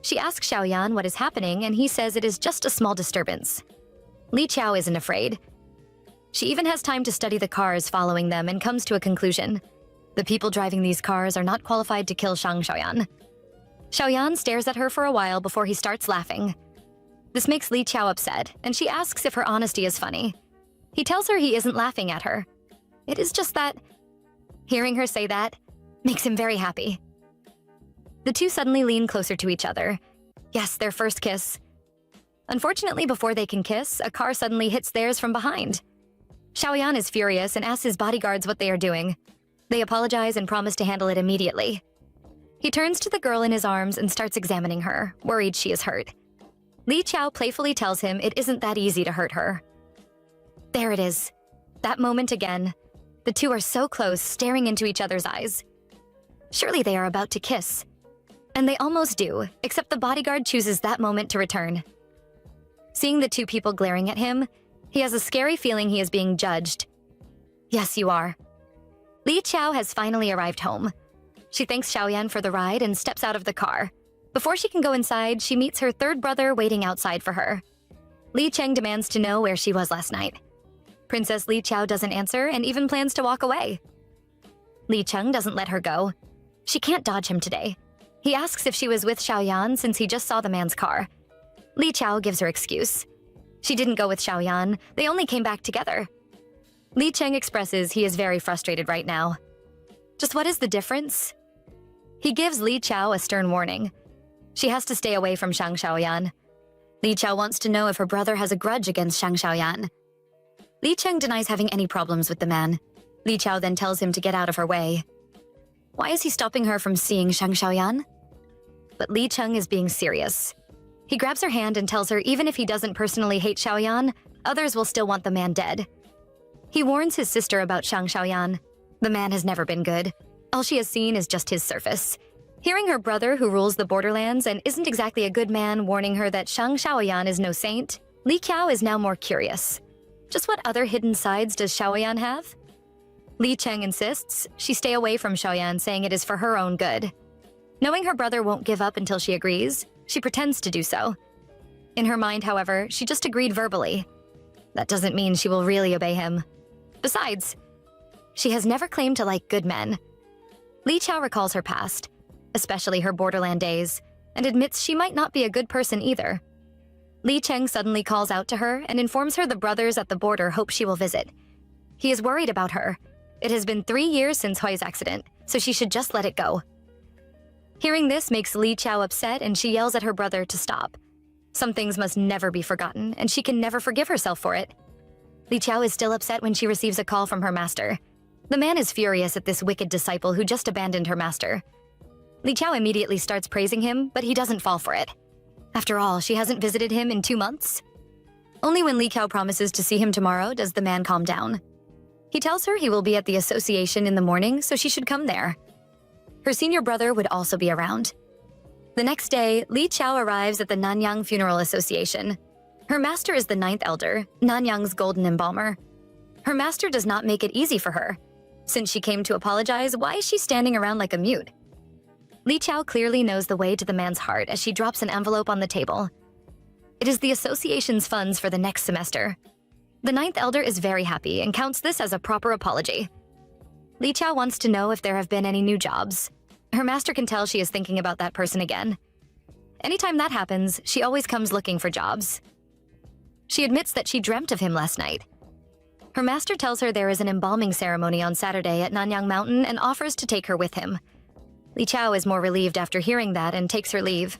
She asks Xiaoyan what is happening, and he says it is just a small disturbance. Li Qiao isn't afraid. She even has time to study the cars following them and comes to a conclusion. The people driving these cars are not qualified to kill Shang Xiaoyan. Xiaoyan stares at her for a while before he starts laughing. This makes Li Qiao upset, and she asks if her honesty is funny. He tells her he isn't laughing at her. It is just that hearing her say that makes him very happy. The two suddenly lean closer to each other. Yes, their first kiss. Unfortunately, before they can kiss, a car suddenly hits theirs from behind. Xiaoyan is furious and asks his bodyguards what they are doing. They apologize and promise to handle it immediately. He turns to the girl in his arms and starts examining her, worried she is hurt. Li Qiao playfully tells him it isn't that easy to hurt her. There it is. That moment again. The two are so close, staring into each other's eyes. Surely they are about to kiss. And they almost do, except the bodyguard chooses that moment to return. Seeing the two people glaring at him, he has a scary feeling he is being judged. Yes, you are. Li Qiao has finally arrived home. She thanks Xiaoyan for the ride and steps out of the car. Before she can go inside, she meets her third brother waiting outside for her. Li Cheng demands to know where she was last night. Princess Li Qiao doesn't answer and even plans to walk away. Li Cheng doesn't let her go. She can't dodge him today. He asks if she was with Xiaoyan since he just saw the man's car. Li Qiao gives her excuse. She didn't go with Xiaoyan, they only came back together. Li Cheng expresses he is very frustrated right now. Just what is the difference? He gives Li Qiao a stern warning. She has to stay away from Shang Xiaoyan. Li Qiao wants to know if her brother has a grudge against Shang Xiaoyan. Li Cheng denies having any problems with the man. Li Qiao then tells him to get out of her way. Why is he stopping her from seeing Shang Xiaoyan? But Li Cheng is being serious. He grabs her hand and tells her even if he doesn't personally hate Xiaoyan, others will still want the man dead. He warns his sister about Shang Xiaoyan. The man has never been good. All she has seen is just his surface. Hearing her brother, who rules the borderlands and isn't exactly a good man, warning her that Shang Xiaoyan is no saint, Li Qiao is now more curious. Just what other hidden sides does Xiaoyan have? Li Cheng insists she stay away from Xiaoyan, saying it is for her own good. Knowing her brother won't give up until she agrees, she pretends to do so. In her mind, however, she just agreed verbally. That doesn't mean she will really obey him. Besides, she has never claimed to like good men. Li Qiao recalls her past, especially her borderland days, and admits she might not be a good person either. Li Cheng suddenly calls out to her and informs her the brothers at the border hope she will visit. He is worried about her. It has been 3 years since Hui's accident, so she should just let it go. Hearing this makes Li Qiao upset and she yells at her brother to stop. Some things must never be forgotten, and she can never forgive herself for it. Li Qiao is still upset when she receives a call from her master. The man is furious at this wicked disciple who just abandoned her master. Li Qiao immediately starts praising him, but he doesn't fall for it. After all, she hasn't visited him in 2 months. Only when Li Qiao promises to see him tomorrow does the man calm down. He tells her he will be at the association in the morning, so she should come there. Her senior brother would also be around. The next day, Li Qiao arrives at the Nanyang Funeral Association. Her master is the 9th elder, Nanyang's golden embalmer. Her master does not make it easy for her. Since she came to apologize, why is she standing around like a mute? Li Qiao clearly knows the way to the man's heart as she drops an envelope on the table. It is the association's funds for the next semester. The 9th elder is very happy and counts this as a proper apology. Li Qiao wants to know if there have been any new jobs. Her master can tell she is thinking about that person again. Anytime that happens, she always comes looking for jobs. She admits that she dreamt of him last night. Her master tells her there is an embalming ceremony on Saturday at Nanyang Mountain and offers to take her with him. Li Qiao is more relieved after hearing that and takes her leave.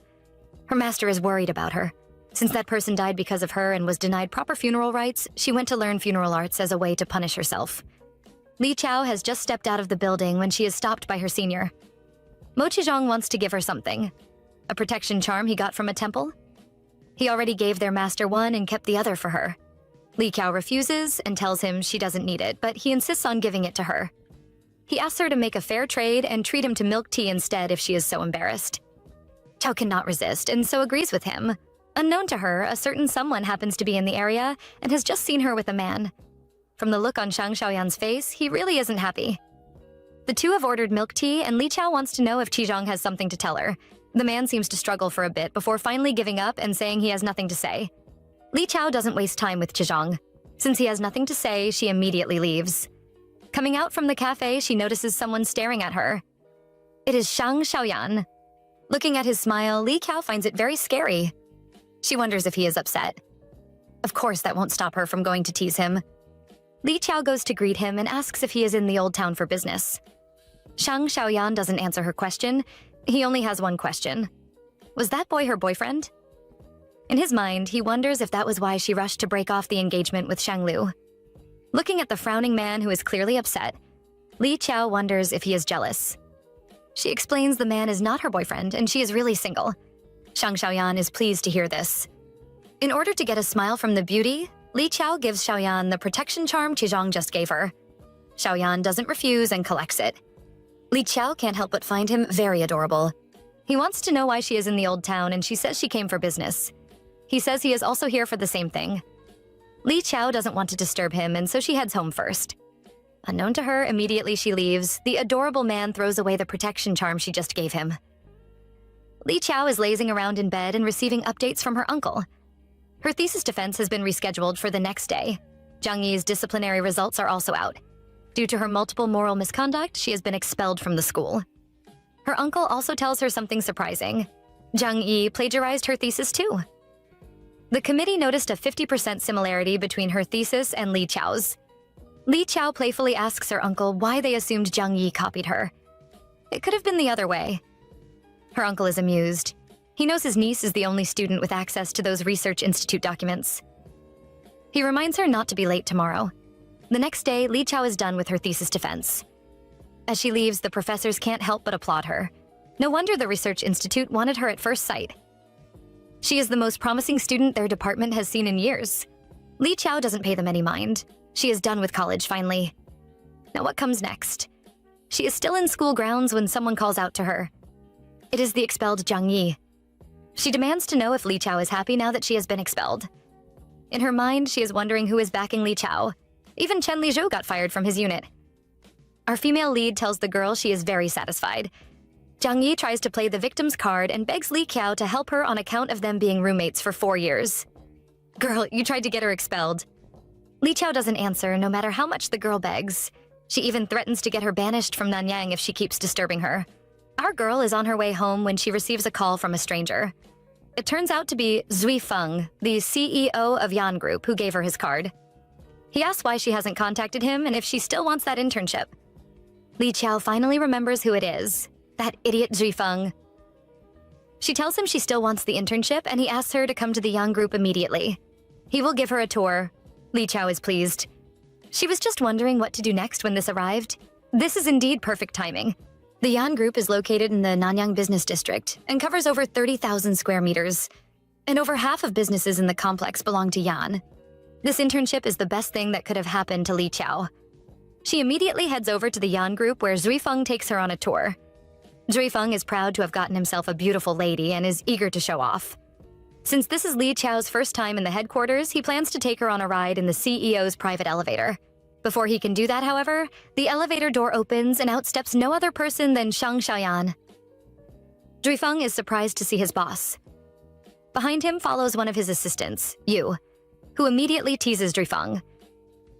Her master is worried about her. Since that person died because of her and was denied proper funeral rites, she went to learn funeral arts as a way to punish herself. Li Qiao has just stepped out of the building when she is stopped by her senior. Mo Qizhong wants to give her something. A protection charm he got from a temple? He already gave their master one and kept the other for her. Li Qiao refuses and tells him she doesn't need it, but he insists on giving it to her. He asks her to make a fair trade and treat him to milk tea instead if she is so embarrassed. Qiao cannot resist and so agrees with him. Unknown to her, a certain someone happens to be in the area and has just seen her with a man. From the look on Shang Xiaoyan's face, he really isn't happy. The two have ordered milk tea, and Li Qiao wants to know if Qizhong has something to tell her. The man seems to struggle for a bit before finally giving up and saying he has nothing to say. Li Qiao doesn't waste time with Qizhong. Since he has nothing to say, she immediately leaves. Coming out from the cafe, she notices someone staring at her. It is Shang Xiaoyan. Looking at his smile, Li Qiao finds it very scary. She wonders if he is upset. Of course, that won't stop her from going to tease him. Li Qiao goes to greet him and asks if he is in the old town for business. Shang Xiaoyan doesn't answer her question. He only has one question. Was that boy her boyfriend? In his mind, he wonders if that was why she rushed to break off the engagement with Shang Lu. Looking at the frowning man who is clearly upset, Li Qiao wonders if he is jealous. She explains the man is not her boyfriend and she is really single. Shang Xiaoyan is pleased to hear this. In order to get a smile from the beauty, Li Qiao gives Xiaoyan the protection charm Qizhong just gave her. Xiaoyan doesn't refuse and collects it. Li Qiao can't help but find him very adorable. He wants to know why she is in the old town and she says she came for business. He says he is also here for the same thing. Li Qiao doesn't want to disturb him, and so she heads home first. Unknown to her, immediately she leaves, the adorable man throws away the protection charm she just gave him. Li Qiao is lazing around in bed and receiving updates from her uncle. Her thesis defense has been rescheduled for the next day. Zhang Yi's disciplinary results are also out. Due to her multiple moral misconduct, she has been expelled from the school. Her uncle also tells her something surprising. Zhang Yi plagiarized her thesis too. The committee noticed a 50% similarity between her thesis and Li Qiao's. Li Qiao playfully asks her uncle why they assumed Zhang Yi copied her. It could have been the other way. Her uncle is amused. He knows his niece is the only student with access to those research institute documents. He reminds her not to be late tomorrow. The next day, Li Qiao is done with her thesis defense. As she leaves, the professors can't help but applaud her. No wonder the research institute wanted her at first sight. She is the most promising student their department has seen in years. Li Qiao doesn't pay them any mind. She is done with college, finally. Now what comes next? She is still in school grounds when someone calls out to her. It is the expelled Zhang Yi. She demands to know if Li Qiao is happy now that she has been expelled. In her mind, she is wondering who is backing Li Qiao. Even Chen Lizhou got fired from his unit. Our female lead tells the girl she is very satisfied. Zhang Yi tries to play the victim's card and begs Li Qiao to help her on account of them being roommates for 4 years. Girl, you tried to get her expelled. Li Qiao doesn't answer, no matter how much the girl begs. She even threatens to get her banished from Nanyang if she keeps disturbing her. Our girl is on her way home when she receives a call from a stranger. It turns out to be Zui Feng, the CEO of Yan Group, who gave her his card. He asks why she hasn't contacted him and if she still wants that internship. Li Qiao finally remembers who it is. That idiot Zui Feng. She tells him she still wants the internship, and he asks her to come to the Yang Group immediately. He will give her a tour. Li Qiao is pleased. She was just wondering what to do next when this arrived. This is indeed perfect timing. The Yan Group is located in the Nanyang Business District and covers over 30,000 square meters. And over half of businesses in the complex belong to Yan. This internship is the best thing that could have happened to Li Qiao. She immediately heads over to the Yan Group where Zui Feng takes her on a tour. Zui Feng is proud to have gotten himself a beautiful lady and is eager to show off. Since this is Li Qiao's first time in the headquarters, he plans to take her on a ride in the CEO's private elevator. Before he can do that, however, the elevator door opens and out steps no other person than Shang Xiaoyan. Zui Feng is surprised to see his boss. Behind him follows one of his assistants, Yu, who immediately teases Zui Feng.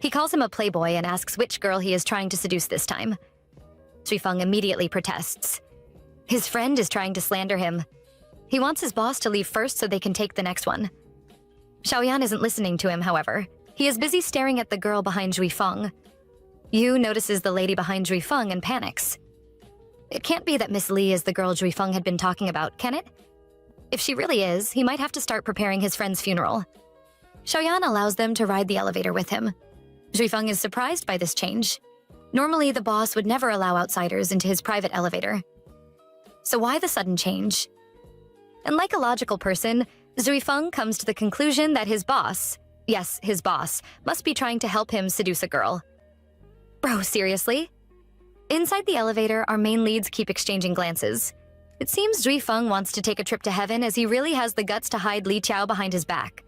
He calls him a playboy and asks which girl he is trying to seduce this time. Zui Feng immediately protests. His friend is trying to slander him. He wants his boss to leave first so they can take the next one. Xiaoyan isn't listening to him, however. He is busy staring at the girl behind Zui Feng. Yu notices the lady behind Zui Feng and panics. It can't be that Miss Li is the girl Zui Feng had been talking about, can it? If she really is, he might have to start preparing his friend's funeral. Xiaoyan allows them to ride the elevator with him. Zui Feng is surprised by this change. Normally, the boss would never allow outsiders into his private elevator. So why the sudden change? And like a logical person, Zui Feng comes to the conclusion that his boss, yes, his boss, must be trying to help him seduce a girl. Bro, seriously? Inside the elevator, our main leads keep exchanging glances. It seems Zui Feng wants to take a trip to heaven as he really has the guts to hide Li Qiao behind his back.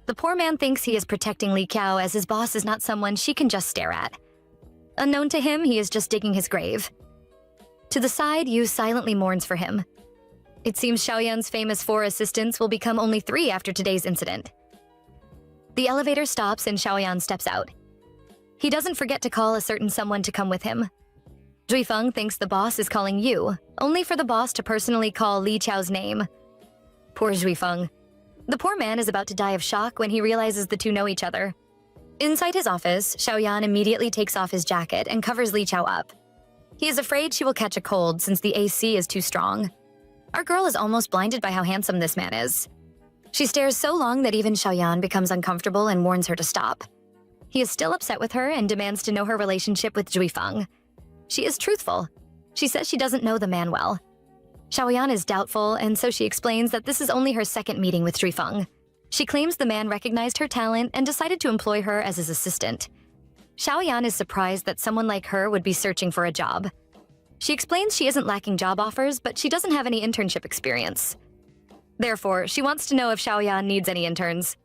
The poor man thinks he is protecting Li Qiao as his boss is not someone she can just stare at. Unknown to him, he is just digging his grave. To the side, Yu silently mourns for him. It seems Xiaoyan's famous 4 assistants will become only 3 after today's incident. The elevator stops and Xiaoyan steps out. He doesn't forget to call a certain someone to come with him. Zui Feng thinks the boss is calling Yu, only for the boss to personally call Li Qiao's name. Poor Zui Feng. The poor man is about to die of shock when he realizes the two know each other. Inside his office, Xiaoyan immediately takes off his jacket and covers Li Qiao up. He is afraid she will catch a cold since the AC is too strong. Our girl is almost blinded by how handsome this man is. She stares so long that even Xiaoyan becomes uncomfortable and warns her to stop. He is still upset with her and demands to know her relationship with Zui Feng. She is truthful. She says she doesn't know the man well. Xiaoyan is doubtful, and so she explains that this is only her second meeting with Zui Feng. She claims the man recognized her talent and decided to employ her as his assistant. Xiaoyan is surprised that someone like her would be searching for a job. She explains she isn't lacking job offers, but she doesn't have any internship experience. Therefore, she wants to know if Xiaoyan needs any interns.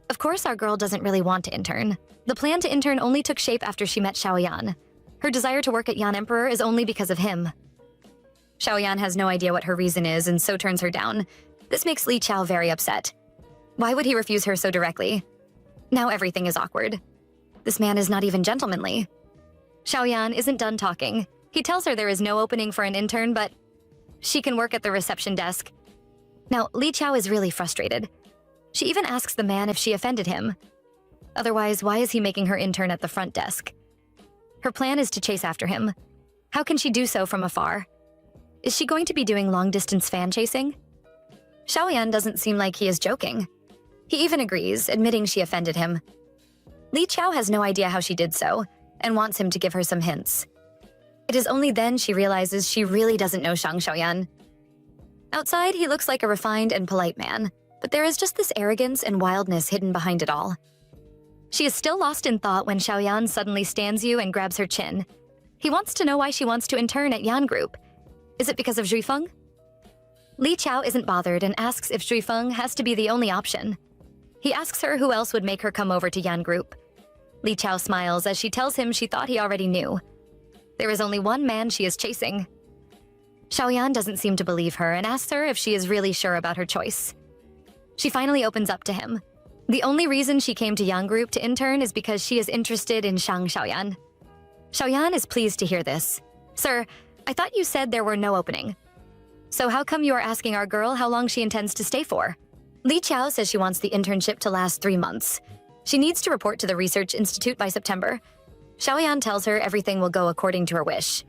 Of course, our girl doesn't really want to intern. The plan to intern only took shape after she met Xiaoyan. Her desire to work at Yan Emperor is only because of him. Xiaoyan has no idea what her reason is and so turns her down. This makes Li Qiao very upset. Why would he refuse her so directly? Now everything is awkward. This man is not even gentlemanly. Xiaoyan isn't done talking. He tells her there is no opening for an intern, but she can work at the reception desk. Now, Li Qiao is really frustrated. She even asks the man if she offended him. Otherwise, why is he making her intern at the front desk? Her plan is to chase after him. How can she do so from afar? Is she going to be doing long-distance fan chasing? Xiaoyan doesn't seem like he is joking. He even agrees, admitting she offended him. Li Qiao has no idea how she did so, and wants him to give her some hints. It is only then she realizes she really doesn't know Xiaoyan. Outside, he looks like a refined and polite man, but there is just this arrogance and wildness hidden behind it all. She is still lost in thought when Xiaoyan suddenly stands you and grabs her chin. He wants to know why she wants to intern at Yan Group. Is it because of Zhifeng? Li Qiao isn't bothered and asks if Zhifeng has to be the only option. He asks her who else would make her come over to Yan Group. Li Qiao smiles as she tells him she thought he already knew. There is only one man she is chasing. Xiaoyan doesn't seem to believe her and asks her if she is really sure about her choice. She finally opens up to him. The only reason she came to Yan Group to intern is because she is interested in Xiaoyan. Xiaoyan is pleased to hear this. Sir, I thought you said there were no opening. So how come you are asking our girl how long she intends to stay for? Li Qiao says she wants the internship to last 3 months. She needs to report to the Research Institute by September. Xiaoyan tells her everything will go according to her wish.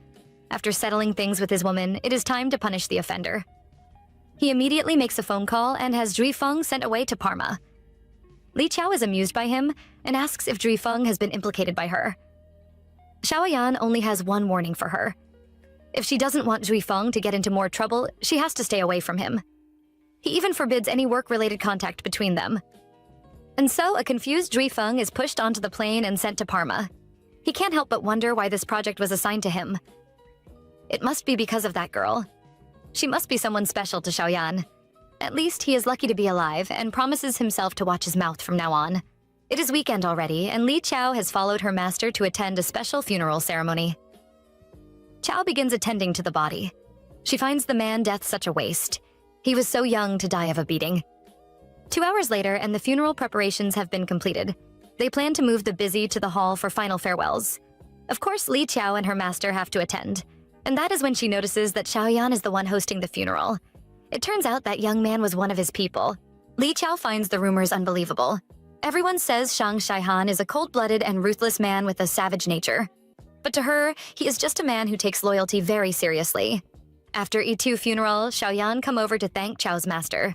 After settling things with his woman, it is time to punish the offender. He immediately makes a phone call and has Zhifeng sent away to Parma. Li Qiao is amused by him and asks if Zhifeng has been implicated by her. Xiaoyan only has one warning for her. If she doesn't want Zhifeng to get into more trouble, she has to stay away from him. He even forbids any work-related contact between them. And so, a confused Zhifeng is pushed onto the plane and sent to Parma. He can't help but wonder why this project was assigned to him. It must be because of that girl. She must be someone special to Xiaoyan. At least he is lucky to be alive and promises himself to watch his mouth from now on. It is weekend already, and Li Qiao has followed her master to attend a special funeral ceremony. Qiao begins attending to the body. She finds the man death such a waste. He was so young to die of a beating. 2 hours later, and the funeral preparations have been completed. They plan to move the busy to the hall for final farewells. Of course, Li Qiao and her master have to attend. And that is when she notices that Xiaoyan is the one hosting the funeral. It turns out that young man was one of his people. Li Qiao finds the rumors unbelievable. Everyone says Shang Shaihan is a cold-blooded and ruthless man with a savage nature. But to her, he is just a man who takes loyalty very seriously. After Yi2 funeral, Xiaoyan come over to thank Qiao's master.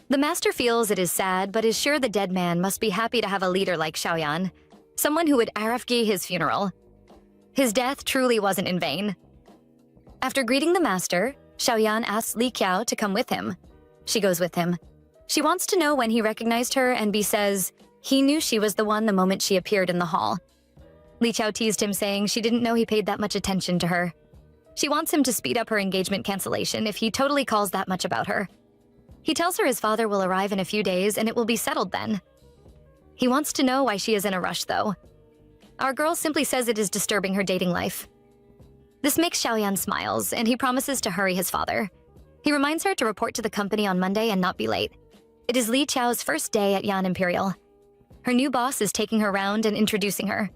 The master feels it is sad, but is sure the dead man must be happy to have a leader like Xiaoyan, someone who would arafgi his funeral. His death truly wasn't in vain. After greeting the master, Xiaoyan asks Li Qiao to come with him. She goes with him. She wants to know when he recognized her, and B says he knew she was the one the moment she appeared in the hall. Li Qiao teased him, saying she didn't know he paid that much attention to her. She wants him to speed up her engagement cancellation if he totally calls that much about her. He tells her his father will arrive in a few days and it will be settled then. He wants to know why she is in a rush, though. Our girl simply says it is disturbing her dating life. This makes Xiaoyan smiles, and he promises to hurry his father. He reminds her to report to the company on Monday and not be late. It is Li Qiao's first day at Yan Imperial. Her new boss is taking her around and introducing her.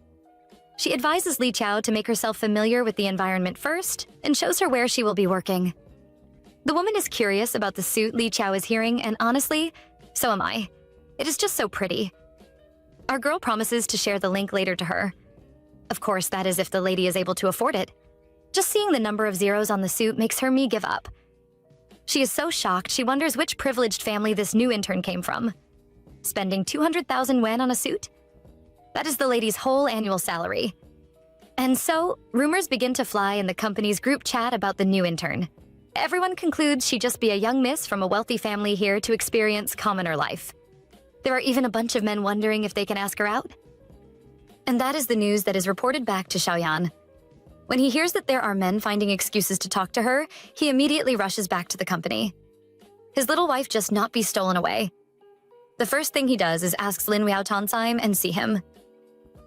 She advises Li Qiao to make herself familiar with the environment first and shows her where she will be working. The woman is curious about the suit Li Qiao is hearing, and honestly, so am I. It is just so pretty. Our girl promises to share the link later to her. Of course, that is if the lady is able to afford it. Just seeing the number of zeros on the suit makes her give up. She is so shocked, she wonders which privileged family this new intern came from. Spending 200,000 yen on a suit? That is the lady's whole annual salary. And so, rumors begin to fly in the company's group chat about the new intern. Everyone concludes she'd just be a young miss from a wealthy family here to experience commoner life. There are even a bunch of men wondering if they can ask her out. And that is the news that is reported back to Xiaoyan. When he hears that there are men finding excuses to talk to her, he immediately rushes back to the company. his little wife just not be stolen away. The first thing he does is asks Lin Tansime and see him.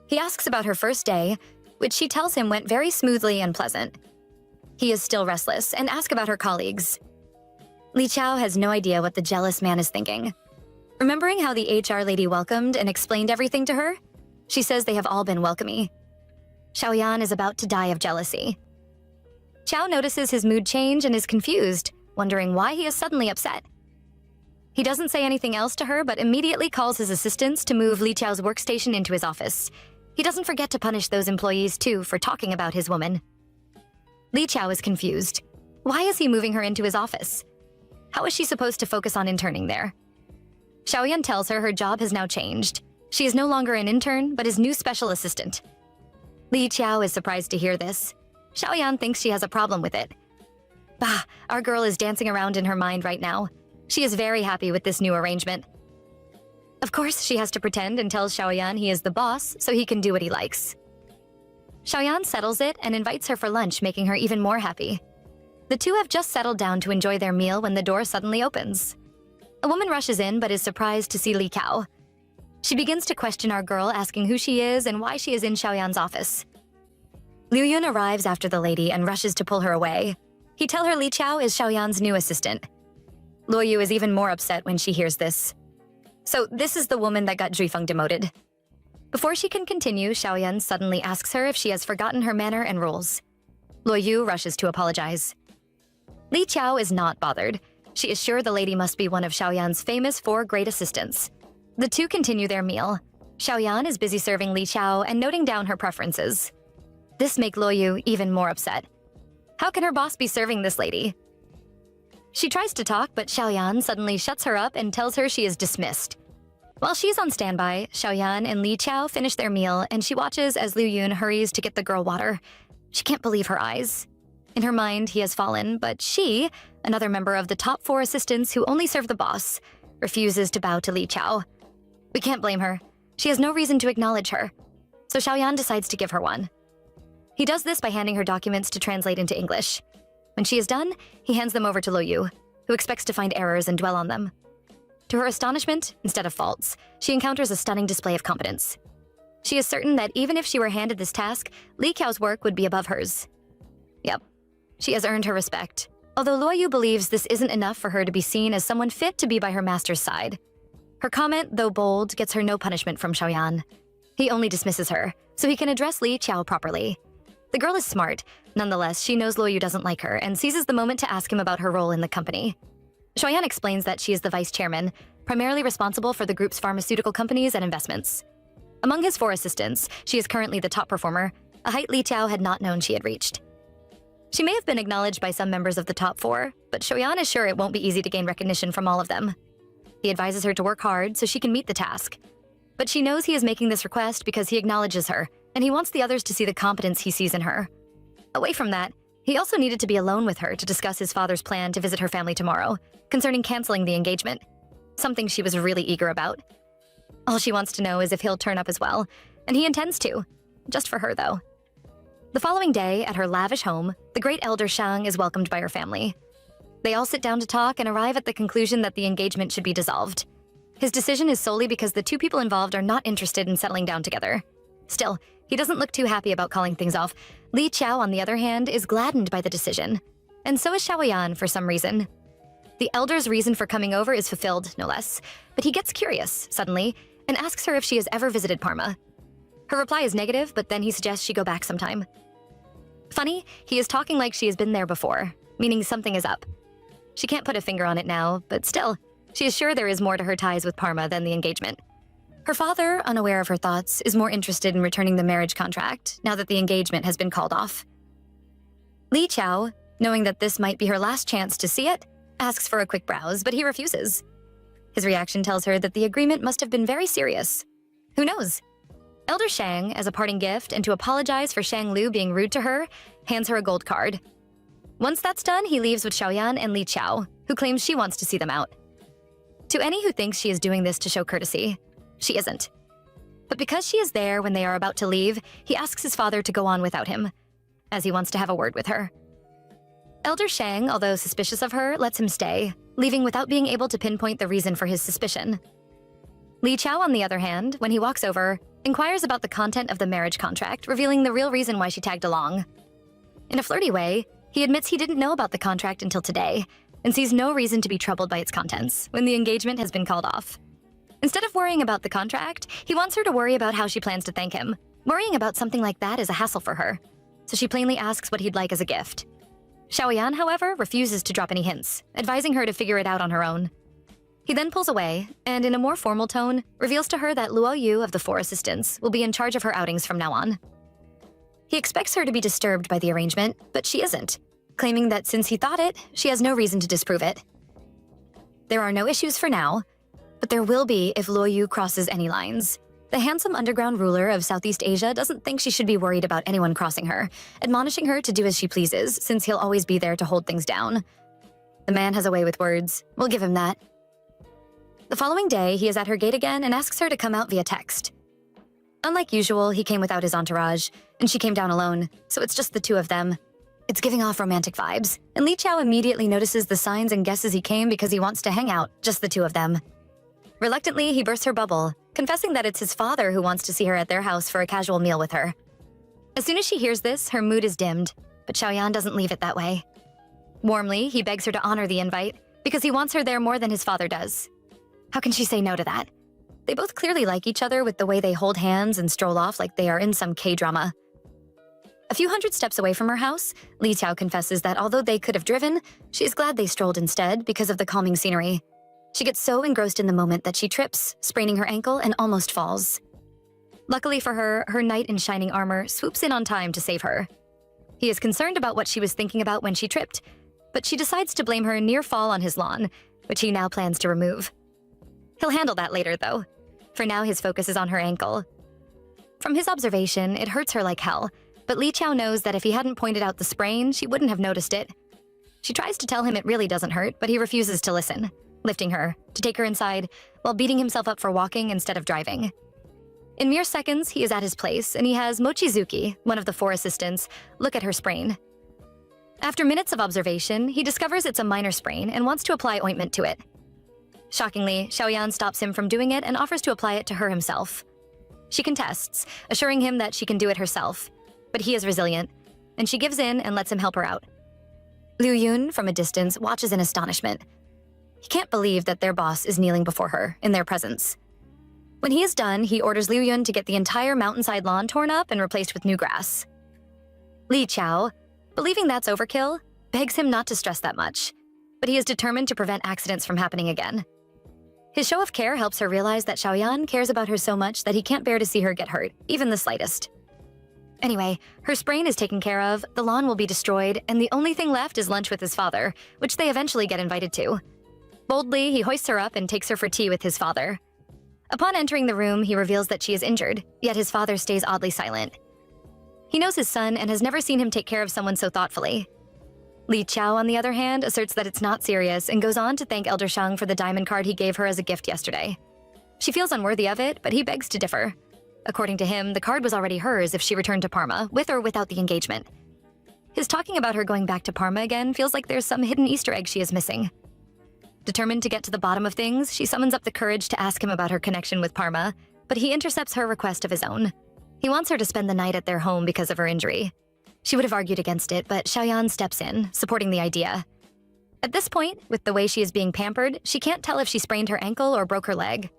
He asks about her first day, which she tells him went very smoothly and pleasant. He is still restless and asks about her colleagues. Li Chao has no idea what the jealous man is thinking. Remembering how the HR lady welcomed and explained everything to her, she says they have all been welcoming. Xiaoyan is about to die of jealousy. Chao notices his mood change and is confused, wondering why he is suddenly upset. He doesn't say anything else to her, but immediately calls his assistants to move Li Chao's workstation into his office. He doesn't forget to punish those employees, too, for talking about his woman. Li Chao is confused. Why is he moving her into his office? How is she supposed to focus on interning there? Xiaoyan tells her job has now changed. She is no longer an intern, but his new special assistant. Li Chao is surprised to hear this. Xiaoyan thinks she has a problem with it. Bah, our girl is dancing around in her mind right now. She is very happy with this new arrangement. Of course, she has to pretend and tells Xiaoyan he is the boss, so he can do what he likes. Xiaoyan settles it and invites her for lunch, making her even more happy. The two have just settled down to enjoy their meal when the door suddenly opens. A woman rushes in but is surprised to see Li Chao. She begins to question our girl, asking who she is and why she is in Xiaoyan's office. Liu Yun arrives after the lady and rushes to pull her away. He tells her Li Chao is Xiaoyan's new assistant. Luo Yu is even more upset when she hears this. So this is the woman that got Zhuifeng demoted. Before she can continue, Xiaoyan suddenly asks her if she has forgotten her manner and rules. Luo Yu rushes to apologize. Li Chao is not bothered. She is sure the lady must be one of Xiaoyan's famous 4 great assistants. The two continue their meal. Xiaoyan is busy serving Li Chao and noting down her preferences. This makes Luo Yu even more upset. How can her boss be serving this lady? She tries to talk, but Xiaoyan suddenly shuts her up and tells her she is dismissed. While she's on standby, Xiaoyan and Li Chao finish their meal, and she watches as Liu Yun hurries to get the girl water. She can't believe her eyes. In her mind, he has fallen, but she, another member of the top 4 assistants who only serve the boss, refuses to bow to Li Chao. We can't blame her. She has no reason to acknowledge her. So Xiaoyan decides to give her one. He does this by handing her documents to translate into English. When she is done, he hands them over to Luo Yu, who expects to find errors and dwell on them. To her astonishment, instead of faults, she encounters a stunning display of competence. She is certain that even if she were handed this task, Li Chao's work would be above hers. Yep, she has earned her respect, although Luo Yu believes this isn't enough for her to be seen as someone fit to be by her master's side. Her comment, though bold, gets her no punishment from Xiaoyan. He only dismisses her, so he can address Li Chao properly. The girl is smart. Nonetheless, she knows Luo Yu doesn't like her and seizes the moment to ask him about her role in the company. Xiaoyan explains that she is the vice chairman, primarily responsible for the group's pharmaceutical companies and investments. Among his 4 assistants, she is currently the top performer, a height Li Chao had not known she had reached. She may have been acknowledged by some members of the top 4, but Xiaoyan is sure it won't be easy to gain recognition from all of them. He advises her to work hard so she can meet the task. But she knows he is making this request because he acknowledges her, and he wants the others to see the competence he sees in her. Away from that, he also needed to be alone with her to discuss his father's plan to visit her family tomorrow, concerning canceling the engagement, something she was really eager about. All she wants to know is if he'll turn up as well, and he intends to. Just for her, though. The following day, at her lavish home, the great elder Shang is welcomed by her family. They all sit down to talk and arrive at the conclusion that the engagement should be dissolved. His decision is solely because the 2 people involved are not interested in settling down together. Still, he doesn't look too happy about calling things off. Li Chao, on the other hand, is gladdened by the decision. And so is Xiaoyan for some reason. The elder's reason for coming over is fulfilled, no less, but he gets curious, suddenly, and asks her if she has ever visited Parma. Her reply is negative, but then he suggests she go back sometime. Funny, he is talking like she has been there before, meaning something is up. She can't put a finger on it now, but still, she is sure there is more to her ties with Parma than the engagement. Her father, unaware of her thoughts, is more interested in returning the marriage contract now that the engagement has been called off. Li Chao, knowing that this might be her last chance to see it, asks for a quick browse, but he refuses. His reaction tells her that the agreement must have been very serious. Who knows? Elder Shang, as a parting gift and to apologize for Shang Lu being rude to her, hands her a gold card. Once that's done, he leaves with Xiaoyan and Li Chao, who claims she wants to see them out. To any who thinks she is doing this to show courtesy, she isn't. But because she is there when they are about to leave, he asks his father to go on without him, as he wants to have a word with her. Elder Shang, although suspicious of her, lets him stay, leaving without being able to pinpoint the reason for his suspicion. Li Chao, on the other hand, when he walks over, inquires about the content of the marriage contract, revealing the real reason why she tagged along. In a flirty way, he admits he didn't know about the contract until today, and sees no reason to be troubled by its contents when the engagement has been called off. Instead of worrying about the contract, he wants her to worry about how she plans to thank him. Worrying about something like that is a hassle for her, so she plainly asks what he'd like as a gift. Xiaoyan, however, refuses to drop any hints, advising her to figure it out on her own. He then pulls away, and in a more formal tone, reveals to her that Luo Yu of the Four Assistants will be in charge of her outings from now on. He expects her to be disturbed by the arrangement, but she isn't, claiming that since he thought it, she has no reason to disprove it. There are no issues for now, but there will be if Luo Yu crosses any lines. The handsome underground ruler of Southeast Asia doesn't think she should be worried about anyone crossing her, admonishing her to do as she pleases, since he'll always be there to hold things down. The man has a way with words. We'll give him that. The following day, he is at her gate again and asks her to come out via text. Unlike usual, he came without his entourage, and she came down alone, so it's just the two of them. It's giving off romantic vibes, and Li Chao immediately notices the signs and guesses he came because he wants to hang out, just the two of them. Reluctantly, he bursts her bubble, confessing that it's his father who wants to see her at their house for a casual meal with her. As soon as she hears this, her mood is dimmed, but Xiaoyan doesn't leave it that way. Warmly, he begs her to honor the invite, because he wants her there more than his father does. How can she say no to that? They both clearly like each other with the way they hold hands and stroll off like they are in some K-drama. A few hundred steps away from her house, Li Chao confesses that although they could have driven, she is glad they strolled instead because of the calming scenery. She gets so engrossed in the moment that she trips, spraining her ankle and almost falls. Luckily for her, her knight in shining armor swoops in on time to save her. He is concerned about what she was thinking about when she tripped, but she decides to blame her near fall on his lawn, which he now plans to remove. He'll handle that later, though. For now, his focus is on her ankle. From his observation, it hurts her like hell, but Li Chao knows that if he hadn't pointed out the sprain, she wouldn't have noticed it. She tries to tell him it really doesn't hurt, but he refuses to listen, lifting her, to take her inside, while beating himself up for walking instead of driving. In mere seconds, he is at his place, and he has Mochizuki, one of the four assistants, look at her sprain. After minutes of observation, he discovers it's a minor sprain and wants to apply ointment to it. Shockingly, Xiaoyan stops him from doing it and offers to apply it to her himself. She contests, assuring him that she can do it herself, but he is resilient, and she gives in and lets him help her out. Liu Yun, from a distance, watches in astonishment. He can't believe that their boss is kneeling before her, in their presence. When he is done, he orders Liu Yun to get the entire mountainside lawn torn up and replaced with new grass. Li Chao, believing that's overkill, begs him not to stress that much, but he is determined to prevent accidents from happening again. His show of care helps her realize that Xiaoyan cares about her so much that he can't bear to see her get hurt, even the slightest. Anyway, her sprain is taken care of, the lawn will be destroyed, and the only thing left is lunch with his father, which they eventually get invited to. Boldly, he hoists her up and takes her for tea with his father. Upon entering the room, he reveals that she is injured, yet his father stays oddly silent. He knows his son and has never seen him take care of someone so thoughtfully. Li Chao, on the other hand, asserts that it's not serious and goes on to thank Elder Shang for the diamond card he gave her as a gift yesterday. She feels unworthy of it, but he begs to differ. According to him, the card was already hers if she returned to Parma, with or without the engagement. His talking about her going back to Parma again feels like there's some hidden Easter egg she is missing. Determined to get to the bottom of things, she summons up the courage to ask him about her connection with Parma, but he intercepts her request of his own. He wants her to spend the night at their home because of her injury. She would have argued against it, but Xiaoyan steps in, supporting the idea. At this point, with the way she is being pampered, she can't tell if she sprained her ankle or broke her leg.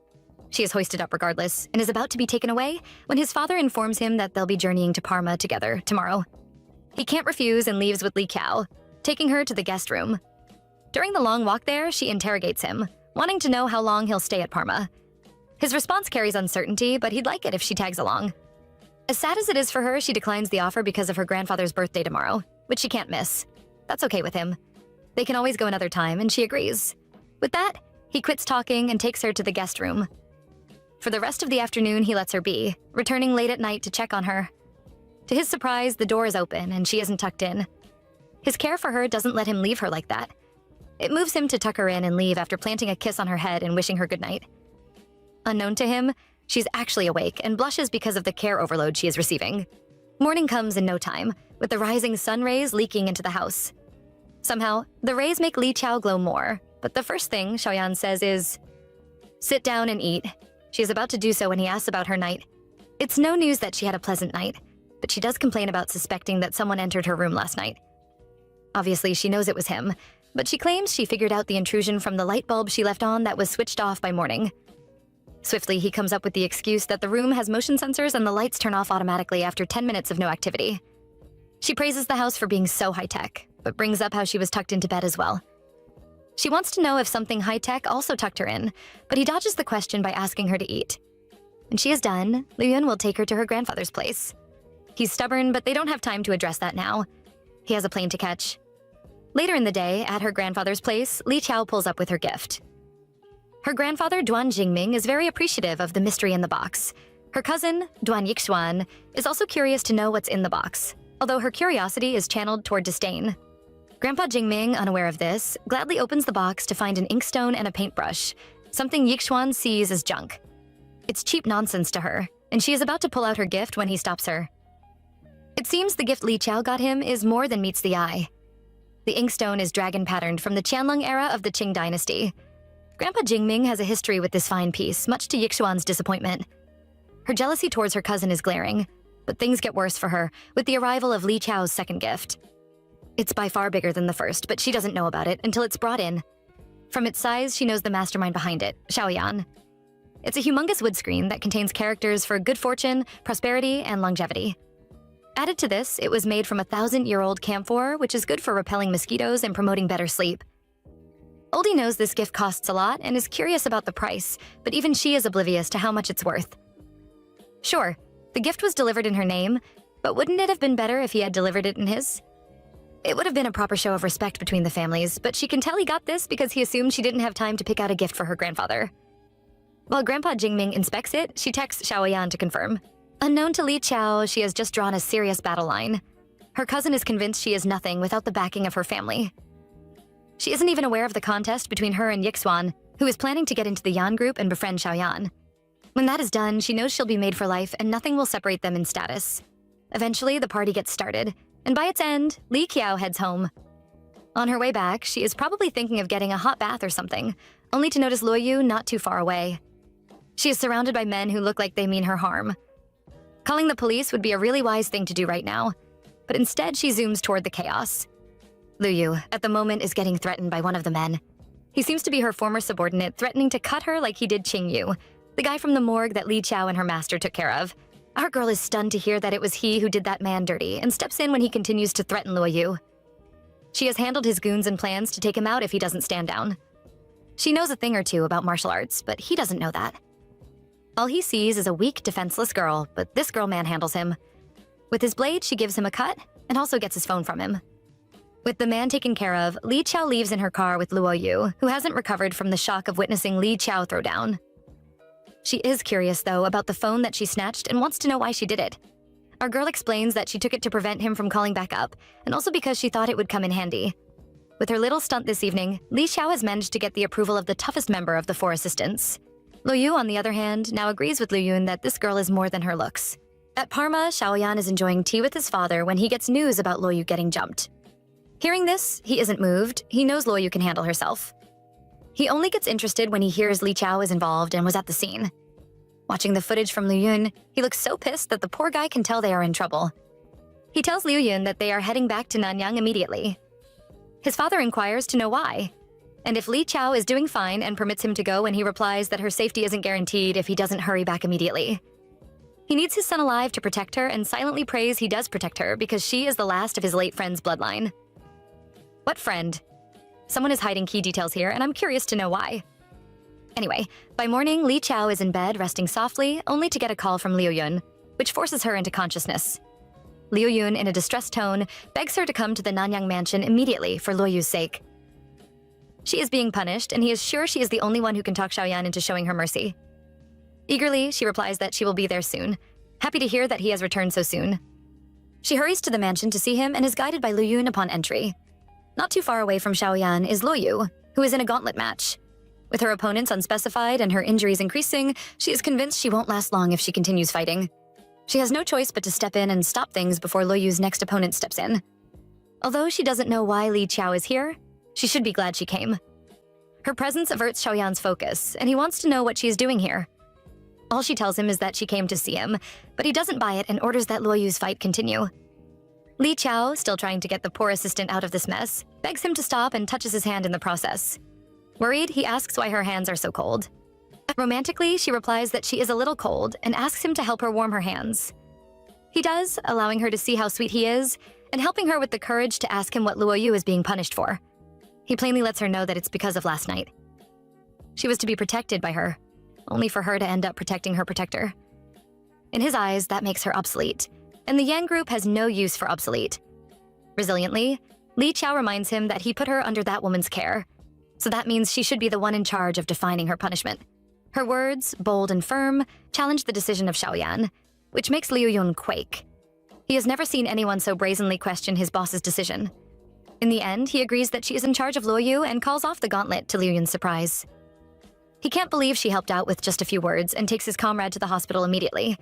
She is hoisted up regardless, and is about to be taken away when his father informs him that they'll be journeying to Parma together tomorrow. He can't refuse and leaves with Li Chao, taking her to the guest room. During the long walk there, she interrogates him, wanting to know how long he'll stay at Parma. His response carries uncertainty, but he'd like it if she tags along. As sad as it is for her, she declines the offer because of her grandfather's birthday tomorrow, which she can't miss. That's okay with him. They can always go another time, and she agrees. With that, he quits talking and takes her to the guest room. For the rest of the afternoon, he lets her be, returning late at night to check on her. To his surprise, the door is open and she isn't tucked in. His care for her doesn't let him leave her like that. It moves him to tuck her in and leave after planting a kiss on her head and wishing her goodnight. Unknown to him, she's actually awake and blushes because of the care overload she is receiving. Morning comes in no time, with the rising sun rays leaking into the house. Somehow, the rays make Li Chao glow more, but the first thing Xiaoyan says is, "Sit down and eat." She is about to do so when he asks about her night. It's no news that she had a pleasant night, but she does complain about suspecting that someone entered her room last night. Obviously, she knows it was him, but she claims she figured out the intrusion from the light bulb she left on that was switched off by morning. Swiftly, he comes up with the excuse that the room has motion sensors and the lights turn off automatically after 10 minutes of no activity. She praises the house for being so high-tech, but brings up how she was tucked into bed as well. She wants to know if something high-tech also tucked her in, but he dodges the question by asking her to eat. When she is done, Luyun will take her to her grandfather's place. He's stubborn, but they don't have time to address that now. He has a plane to catch. Later in the day, at her grandfather's place, Li Qiao pulls up with her gift. Her grandfather, Duan Jingming, is very appreciative of the mystery in the box. Her cousin, Duan Yixuan, is also curious to know what's in the box, although her curiosity is channeled toward disdain. Grandpa Jingming, unaware of this, gladly opens the box to find an inkstone and a paintbrush, something Yixuan sees as junk. It's cheap nonsense to her, and she is about to pull out her gift when he stops her. It seems the gift Li Qiao got him is more than meets the eye. The inkstone is dragon-patterned from the Qianlong era of the Qing dynasty. Grandpa Jingming has a history with this fine piece, much to Yixuan's disappointment. Her jealousy towards her cousin is glaring, but things get worse for her with the arrival of Li Qiao's second gift. It's by far bigger than the first, but she doesn't know about it until it's brought in. From its size, she knows the mastermind behind it, Xiaoyan. It's a humongous wood screen that contains characters for good fortune, prosperity, and longevity. Added to this, it was made from a 1,000-year-old camphor, which is good for repelling mosquitoes and promoting better sleep. Oldie knows this gift costs a lot and is curious about the price, but even she is oblivious to how much it's worth. Sure, the gift was delivered in her name, but wouldn't it have been better if he had delivered it in his? It would have been a proper show of respect between the families, but she can tell he got this because he assumed she didn't have time to pick out a gift for her grandfather. While Grandpa Jingming inspects it, she texts Xiaoyan to confirm. Unknown to Li Qiao, she has just drawn a serious battle line. Her cousin is convinced she is nothing without the backing of her family. She isn't even aware of the contest between her and Yixuan, who is planning to get into the Yan group and befriend Xiaoyan. When that is done, she knows she'll be made for life and nothing will separate them in status. Eventually, the party gets started, and by its end, Li Qiao heads home. On her way back, she is probably thinking of getting a hot bath or something, only to notice Luoyu not too far away. She is surrounded by men who look like they mean her harm. Calling the police would be a really wise thing to do right now, but instead she zooms toward the chaos. Luoyu, at the moment, is getting threatened by one of the men. He seems to be her former subordinate, threatening to cut her like he did Qing Yu, the guy from the morgue that Li Qiao and her master took care of. Our girl is stunned to hear that it was he who did that man dirty and steps in when he continues to threaten Luoyu. She has handled his goons and plans to take him out if he doesn't stand down. She knows a thing or two about martial arts, but he doesn't know that. All he sees is a weak, defenseless girl, but this girl manhandles him. With his blade, she gives him a cut and also gets his phone from him. With the man taken care of, Li Qiao leaves in her car with Luoyu, who hasn't recovered from the shock of witnessing Li Qiao throw down. She is curious, though, about the phone that she snatched and wants to know why she did it. Our girl explains that she took it to prevent him from calling back up, and also because she thought it would come in handy. With her little stunt this evening, Li Qiao has managed to get the approval of the toughest member of the four assistants. Luoyu, on the other hand, now agrees with Luyun that this girl is more than her looks. At Parma, Xiaoyan is enjoying tea with his father when he gets news about Luoyu getting jumped. Hearing this, he isn't moved. He knows Luoyu can handle herself. He only gets interested when he hears Li Qiao is involved and was at the scene. Watching the footage from Luyun, he looks so pissed that the poor guy can tell they are in trouble. He tells Luyun that they are heading back to Nanyang immediately. His father inquires to know why, and if Li Qiao is doing fine and permits him to go, and he replies that her safety isn't guaranteed if he doesn't hurry back immediately. He needs his son alive to protect her and silently prays he does protect her because she is the last of his late friend's bloodline. What friend? Someone is hiding key details here, and I'm curious to know why. Anyway, by morning, Li Qiao is in bed resting softly, only to get a call from Liu Yun, which forces her into consciousness. Liu Yun, in a distressed tone, begs her to come to the Nanyang mansion immediately for Luoyu's sake. She is being punished, and he is sure she is the only one who can talk Xiaoyan into showing her mercy. Eagerly, she replies that she will be there soon, happy to hear that he has returned so soon. She hurries to the mansion to see him and is guided by Liu Yun upon entry. Not too far away from Xiaoyan is Luoyu, who is in a gauntlet match. With her opponents unspecified and her injuries increasing, she is convinced she won't last long if she continues fighting. She has no choice but to step in and stop things before Luoyu's next opponent steps in. Although she doesn't know why Li Qiao is here, she should be glad she came. Her presence averts Xiaoyan's focus, and he wants to know what she's doing here. All she tells him is that she came to see him, but he doesn't buy it and orders that Luo Yu's fight continue. Li Qiao, still trying to get the poor assistant out of this mess, begs him to stop and touches his hand in the process. Worried, he asks why her hands are so cold. Romantically, she replies that she is a little cold and asks him to help her warm her hands. He does, allowing her to see how sweet he is, and helping her with the courage to ask him what Luo Yu is being punished for. He plainly lets her know that it's because of last night. She was to be protected by her, only for her to end up protecting her protector. In his eyes, that makes her obsolete, and the Yang group has no use for obsolete. Resiliently, Li Qiao reminds him that he put her under that woman's care, so that means she should be the one in charge of defining her punishment. Her words, bold and firm, challenge the decision of Xiaoyan, which makes Liu Yun quake. He has never seen anyone so brazenly question his boss's decision. In the end, he agrees that she is in charge of Luo Yu and calls off the gauntlet to Liu Yun's surprise. He can't believe she helped out with just a few words and takes his comrade to the hospital immediately.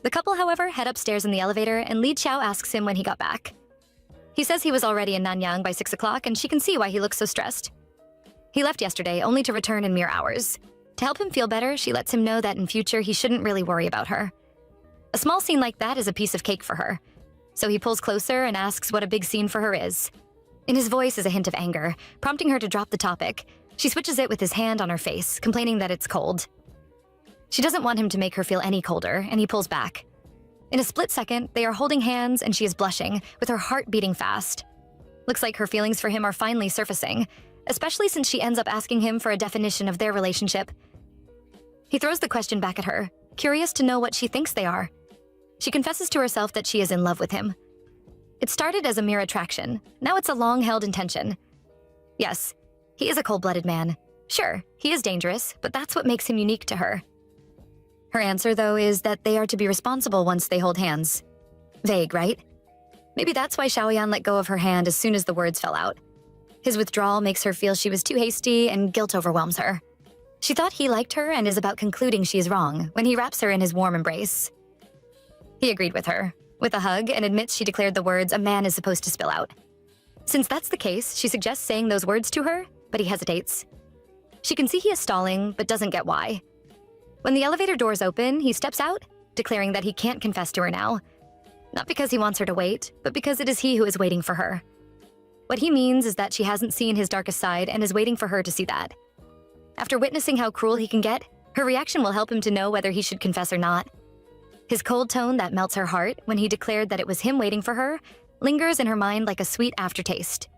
The couple, however, head upstairs in the elevator and Li Qiao asks him when he got back. He says he was already in Nanyang by 6 o'clock and she can see why he looks so stressed. He left yesterday only to return in mere hours. To help him feel better, she lets him know that in future he shouldn't really worry about her. A small scene like that is a piece of cake for her. So he pulls closer and asks what a big scene for her is. In his voice is a hint of anger, prompting her to drop the topic. She switches it with his hand on her face, complaining that it's cold. She doesn't want him to make her feel any colder, and he pulls back. In a split second, they are holding hands and she is blushing, with her heart beating fast. Looks like her feelings for him are finally surfacing, especially since she ends up asking him for a definition of their relationship. He throws the question back at her, curious to know what she thinks they are. She confesses to herself that she is in love with him. It started as a mere attraction. Now it's a long-held intention. Yes, he is a cold-blooded man. Sure, he is dangerous, but that's what makes him unique to her. Her answer, though, is that they are to be responsible once they hold hands. Vague, right? Maybe that's why Xiaoyan let go of her hand as soon as the words fell out. His withdrawal makes her feel she was too hasty and guilt overwhelms her. She thought he liked her and is about concluding she is wrong when he wraps her in his warm embrace. He agreed with her, with a hug, and admits she declared the words a man is supposed to spill out. Since that's the case, she suggests saying those words to her, but he hesitates. She can see he is stalling, but doesn't get why. When the elevator doors open, he steps out, declaring that he can't confess to her now. Not because he wants her to wait, but because it is he who is waiting for her. What he means is that she hasn't seen his darkest side and is waiting for her to see that. After witnessing how cruel he can get, her reaction will help him to know whether he should confess or not. His cold tone that melts her heart when he declared that it was him waiting for her lingers in her mind like a sweet aftertaste.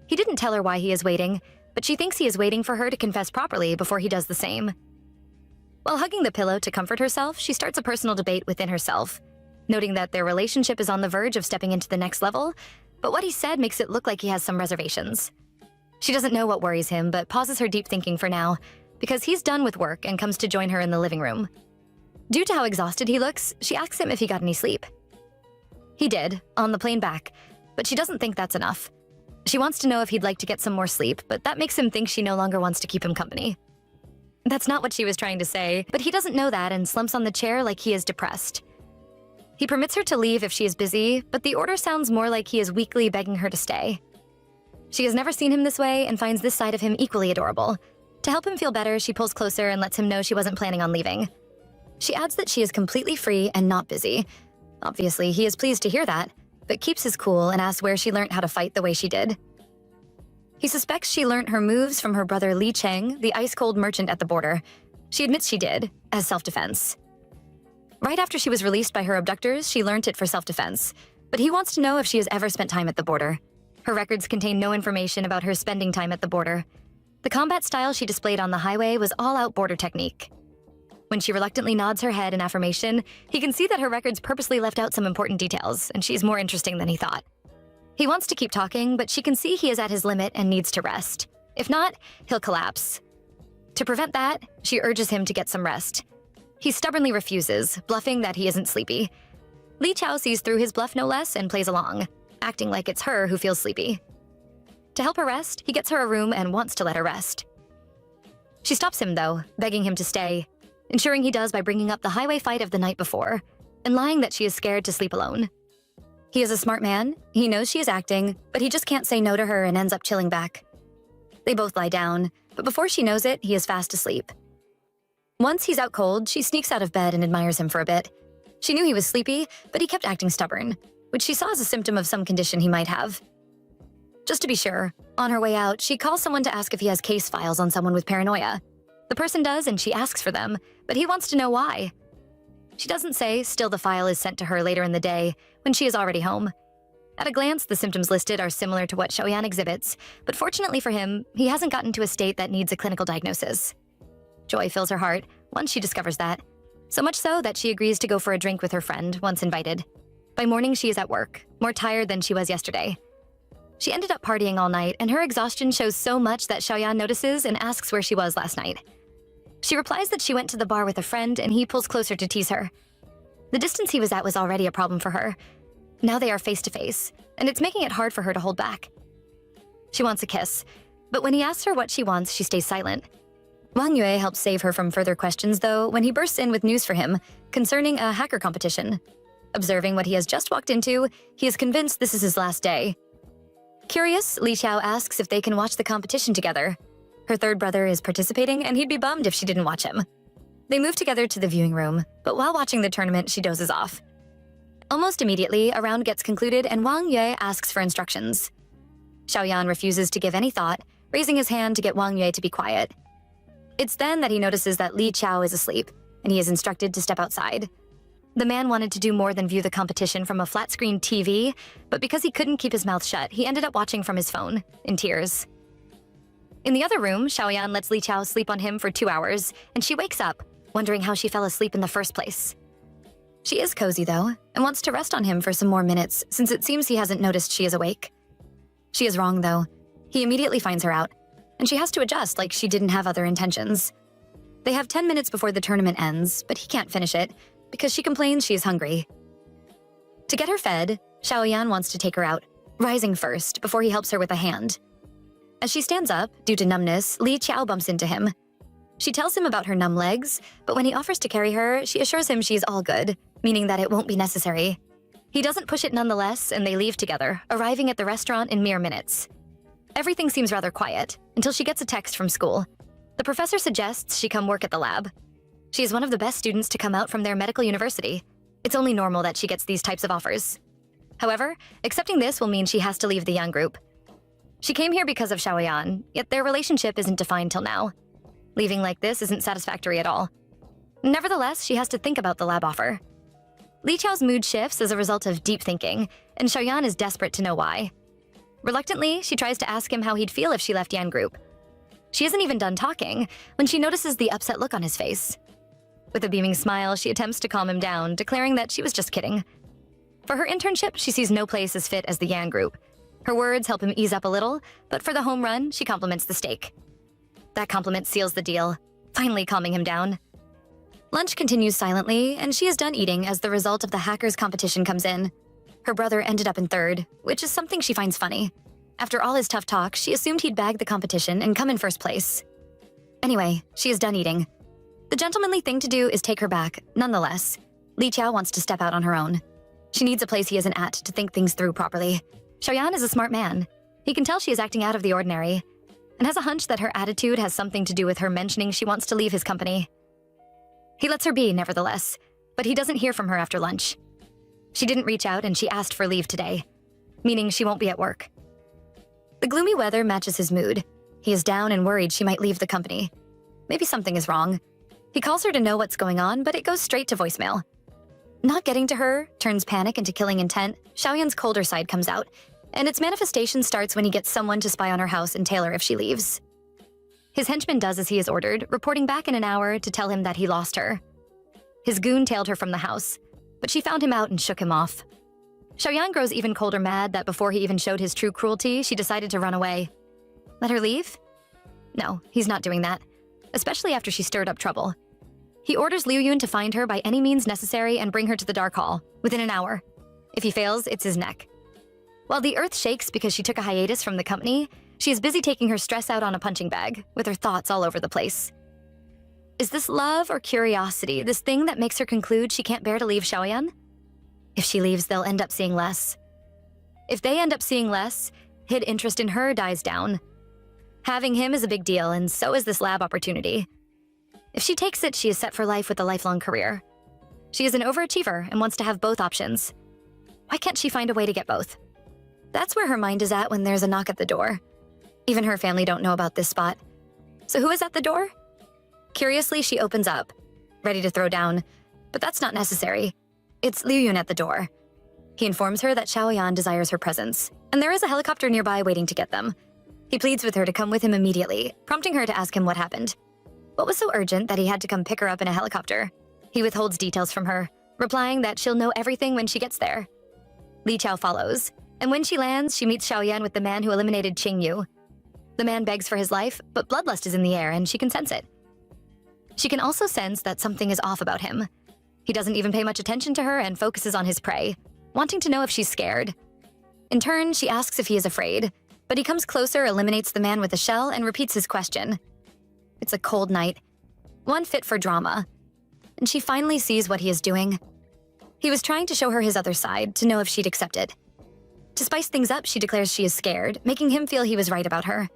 He didn't tell her why he is waiting, but she thinks he is waiting for her to confess properly before he does the same. While hugging the pillow to comfort herself, she starts a personal debate within herself, noting that their relationship is on the verge of stepping into the next level, but what he said makes it look like he has some reservations. She doesn't know what worries him, but pauses her deep thinking for now, because he's done with work and comes to join her in the living room. Due to how exhausted he looks, she asks him if he got any sleep. He did, on the plane back, but she doesn't think that's enough. She wants to know if he'd like to get some more sleep, but that makes him think she no longer wants to keep him company. That's not what she was trying to say, but he doesn't know that and slumps on the chair like he is depressed. He permits her to leave if she is busy, but the order sounds more like he is weakly begging her to stay. She has never seen him this way and finds this side of him equally adorable. To help him feel better, she pulls closer and lets him know she wasn't planning on leaving. She adds that she is completely free and not busy. Obviously, he is pleased to hear that, but keeps his cool and asks where she learned how to fight the way she did. He suspects she learned her moves from her brother Li Cheng, the ice-cold merchant at the border. She admits she did, as self-defense. Right after she was released by her abductors, she learned it for self-defense, but he wants to know if she has ever spent time at the border. Her records contain no information about her spending time at the border. The combat style she displayed on the highway was all-out border technique. When she reluctantly nods her head in affirmation, he can see that her records purposely left out some important details, and she's more interesting than he thought. He wants to keep talking, but she can see he is at his limit and needs to rest. If not, he'll collapse. To prevent that, she urges him to get some rest. He stubbornly refuses, bluffing that he isn't sleepy. Li Qiao sees through his bluff no less and plays along, acting like it's her who feels sleepy. To help her rest, he gets her a room and wants to let her rest. She stops him, though, begging him to stay, ensuring he does by bringing up the highway fight of the night before, and lying that she is scared to sleep alone. He is a smart man, he knows she is acting, but he just can't say no to her and ends up chilling back. They both lie down, but before she knows it, he is fast asleep. Once he's out cold, she sneaks out of bed and admires him for a bit. She knew he was sleepy, but he kept acting stubborn, which she saw as a symptom of some condition he might have. Just to be sure, on her way out, she calls someone to ask if he has case files on someone with paranoia. The person does, and she asks for them, but he wants to know why. She doesn't say, still the file is sent to her later in the day, when she is already home. At a glance, the symptoms listed are similar to what Xiaoyan exhibits, but fortunately for him, he hasn't gotten to a state that needs a clinical diagnosis. Joy fills her heart once she discovers that, so much so that she agrees to go for a drink with her friend once invited. By morning, she is at work, more tired than she was yesterday. She ended up partying all night, and her exhaustion shows so much that Xiaoyan notices and asks where she was last night. She replies that she went to the bar with a friend, and he pulls closer to tease her. The distance he was at was already a problem for her. Now they are face to face, and it's making it hard for her to hold back. She wants a kiss, but when he asks her what she wants, she stays silent. Wang Yue helps save her from further questions, though, when he bursts in with news for him concerning a hacker competition. Observing what he has just walked into, he is convinced this is his last day. Curious, Li Xiao asks if they can watch the competition together. Her third brother is participating, and he'd be bummed if she didn't watch him. They move together to the viewing room, but while watching the tournament, she dozes off. Almost immediately, a round gets concluded, and Wang Yue asks for instructions. Xiaoyan refuses to give any thought, raising his hand to get Wang Yue to be quiet. It's then that he notices that Li Qiao is asleep, and he is instructed to step outside. The man wanted to do more than view the competition from a flat-screen TV, but because he couldn't keep his mouth shut, he ended up watching from his phone, in tears. In the other room, Xiaoyan lets Li Qiao sleep on him for 2 hours, and she wakes up, wondering how she fell asleep in the first place. She is cozy, though, and wants to rest on him for some more minutes, since it seems he hasn't noticed she is awake. She is wrong, though. He immediately finds her out, and she has to adjust like she didn't have other intentions. They have 10 minutes before the tournament ends, but he can't finish it, because she complains she is hungry. To get her fed, Xiaoyan wants to take her out, rising first before he helps her with a hand. As she stands up, due to numbness, Li Qiao bumps into him. She tells him about her numb legs, but when he offers to carry her, she assures him she's all good, meaning that it won't be necessary. He doesn't push it nonetheless, and they leave together, arriving at the restaurant in mere minutes. Everything seems rather quiet, until she gets a text from school. The professor suggests she come work at the lab. She is one of the best students to come out from their medical university. It's only normal that she gets these types of offers. However, accepting this will mean she has to leave the Yang group. She came here because of Xiaoyan, yet their relationship isn't defined till now. Leaving like this isn't satisfactory at all. Nevertheless, she has to think about the lab offer. Li Qiao's mood shifts as a result of deep thinking, and Xiaoyan is desperate to know why. Reluctantly, she tries to ask him how he'd feel if she left Yan group. She isn't even done talking when she notices the upset look on his face. With a beaming smile, she attempts to calm him down, declaring that she was just kidding. For her internship, she sees no place as fit as the Yan group. Her words help him ease up a little, but for the home run, she compliments the steak. That compliment seals the deal, finally calming him down. Lunch continues silently, and she is done eating as the result of the hackers competition comes in. Her brother ended up in third, which is something she finds funny. After all his tough talk, she assumed he'd bag the competition and come in first place. Anyway, she is done eating. The gentlemanly thing to do is take her back, nonetheless. Li Qiao wants to step out on her own. She needs a place he isn't at to think things through properly. Xiaoyan is a smart man. He can tell she is acting out of the ordinary, and has a hunch that her attitude has something to do with her mentioning she wants to leave his company. He lets her be, nevertheless, but he doesn't hear from her after lunch. She didn't reach out and she asked for leave today, meaning she won't be at work. The gloomy weather matches his mood. He is down and worried she might leave the company. Maybe something is wrong. He calls her to know what's going on, but it goes straight to voicemail. Not getting to her turns panic into killing intent. Xiaoyan's colder side comes out, and its manifestation starts when he gets someone to spy on her house and tail her if she leaves. His henchman does as he is ordered, reporting back in an hour to tell him that he lost her. His goon tailed her from the house, but she found him out and shook him off. Xiaoyan grows even colder mad that before he even showed his true cruelty, she decided to run away. Let her leave? No, he's not doing that, especially after she stirred up trouble. He orders Liu Yun to find her by any means necessary and bring her to the Dark Hall, within an hour. If he fails, it's his neck. While the earth shakes because she took a hiatus from the company, she is busy taking her stress out on a punching bag, with her thoughts all over the place. Is this love or curiosity, this thing that makes her conclude she can't bear to leave Xiaoyan? If she leaves, they'll end up seeing less. If they end up seeing less, his interest in her dies down. Having him is a big deal, and so is this lab opportunity. If she takes it, she is set for life with a lifelong career. She is an overachiever and wants to have both options. Why can't she find a way to get both? That's where her mind is at when there's a knock at the door. Even her family don't know about this spot. So who is at the door? Curiously, she opens up, ready to throw down, but that's not necessary. It's Liu Yun at the door. He informs her that Xiaoyan desires her presence, and there is a helicopter nearby waiting to get them. He pleads with her to come with him immediately, prompting her to ask him what happened. What was so urgent that he had to come pick her up in a helicopter? He withholds details from her, replying that she'll know everything when she gets there. Li Qiao follows, and when she lands, she meets Xiaoyan with the man who eliminated Qing Yu. The man begs for his life, but bloodlust is in the air and she can sense it. She can also sense that something is off about him. He doesn't even pay much attention to her and focuses on his prey, wanting to know if she's scared. In turn, she asks if he is afraid, but he comes closer, eliminates the man with a shell, and repeats his question. It's a cold night, one fit for drama, and she finally sees what he is doing. He was trying to show her his other side, to know if she'd accept it. To spice things up, she declares she is scared, making him feel he was right about her.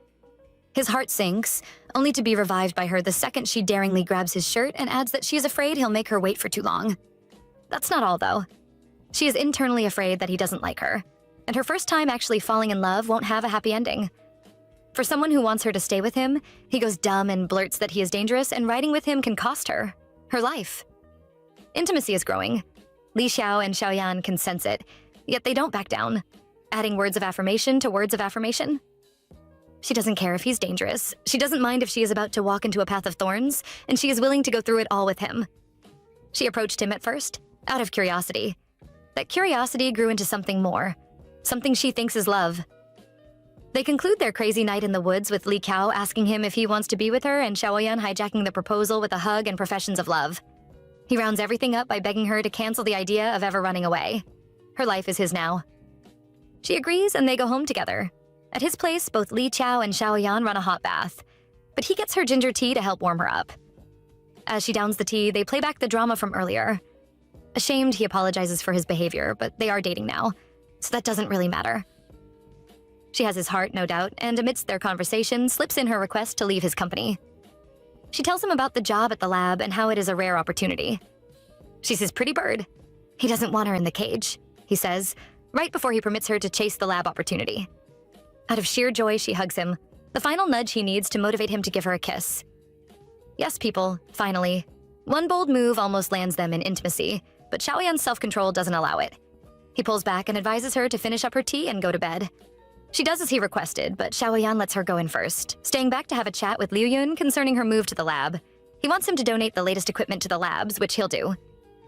His heart sinks, only to be revived by her the second she daringly grabs his shirt and adds that she is afraid he'll make her wait for too long. That's not all, though. She is internally afraid that he doesn't like her, and her first time actually falling in love won't have a happy ending. For someone who wants her to stay with him, he goes dumb and blurts that he is dangerous and riding with him can cost her life. Intimacy is growing. Li Xiao and Xiaoyan can sense it, yet they don't back down, adding words of affirmation to words of affirmation. She doesn't care if he's dangerous. She doesn't mind if she is about to walk into a path of thorns, and she is willing to go through it all with him. She approached him at first, out of curiosity. That curiosity grew into something more, something she thinks is love. They conclude their crazy night in the woods with Li Qiao asking him if he wants to be with her and Xiaoyan hijacking the proposal with a hug and professions of love. He rounds everything up by begging her to cancel the idea of ever running away. Her life is his now. She agrees and they go home together. At his place, both Li Qiao and Xiaoyan run a hot bath, but he gets her ginger tea to help warm her up. As she downs the tea, they play back the drama from earlier. Ashamed, he apologizes for his behavior, but they are dating now, so that doesn't really matter. She has his heart, no doubt, and amidst their conversation, slips in her request to leave his company. She tells him about the job at the lab and how it is a rare opportunity. She's his pretty bird. He doesn't want her in the cage, he says, right before he permits her to chase the lab opportunity. Out of sheer joy, she hugs him, the final nudge he needs to motivate him to give her a kiss. Yes, people, finally. One bold move almost lands them in intimacy, but Xiaoyan's self-control doesn't allow it. He pulls back and advises her to finish up her tea and go to bed. She does as he requested, but Xiaoyan lets her go in first, staying back to have a chat with Liu Yun concerning her move to the lab. He wants him to donate the latest equipment to the labs, which he'll do.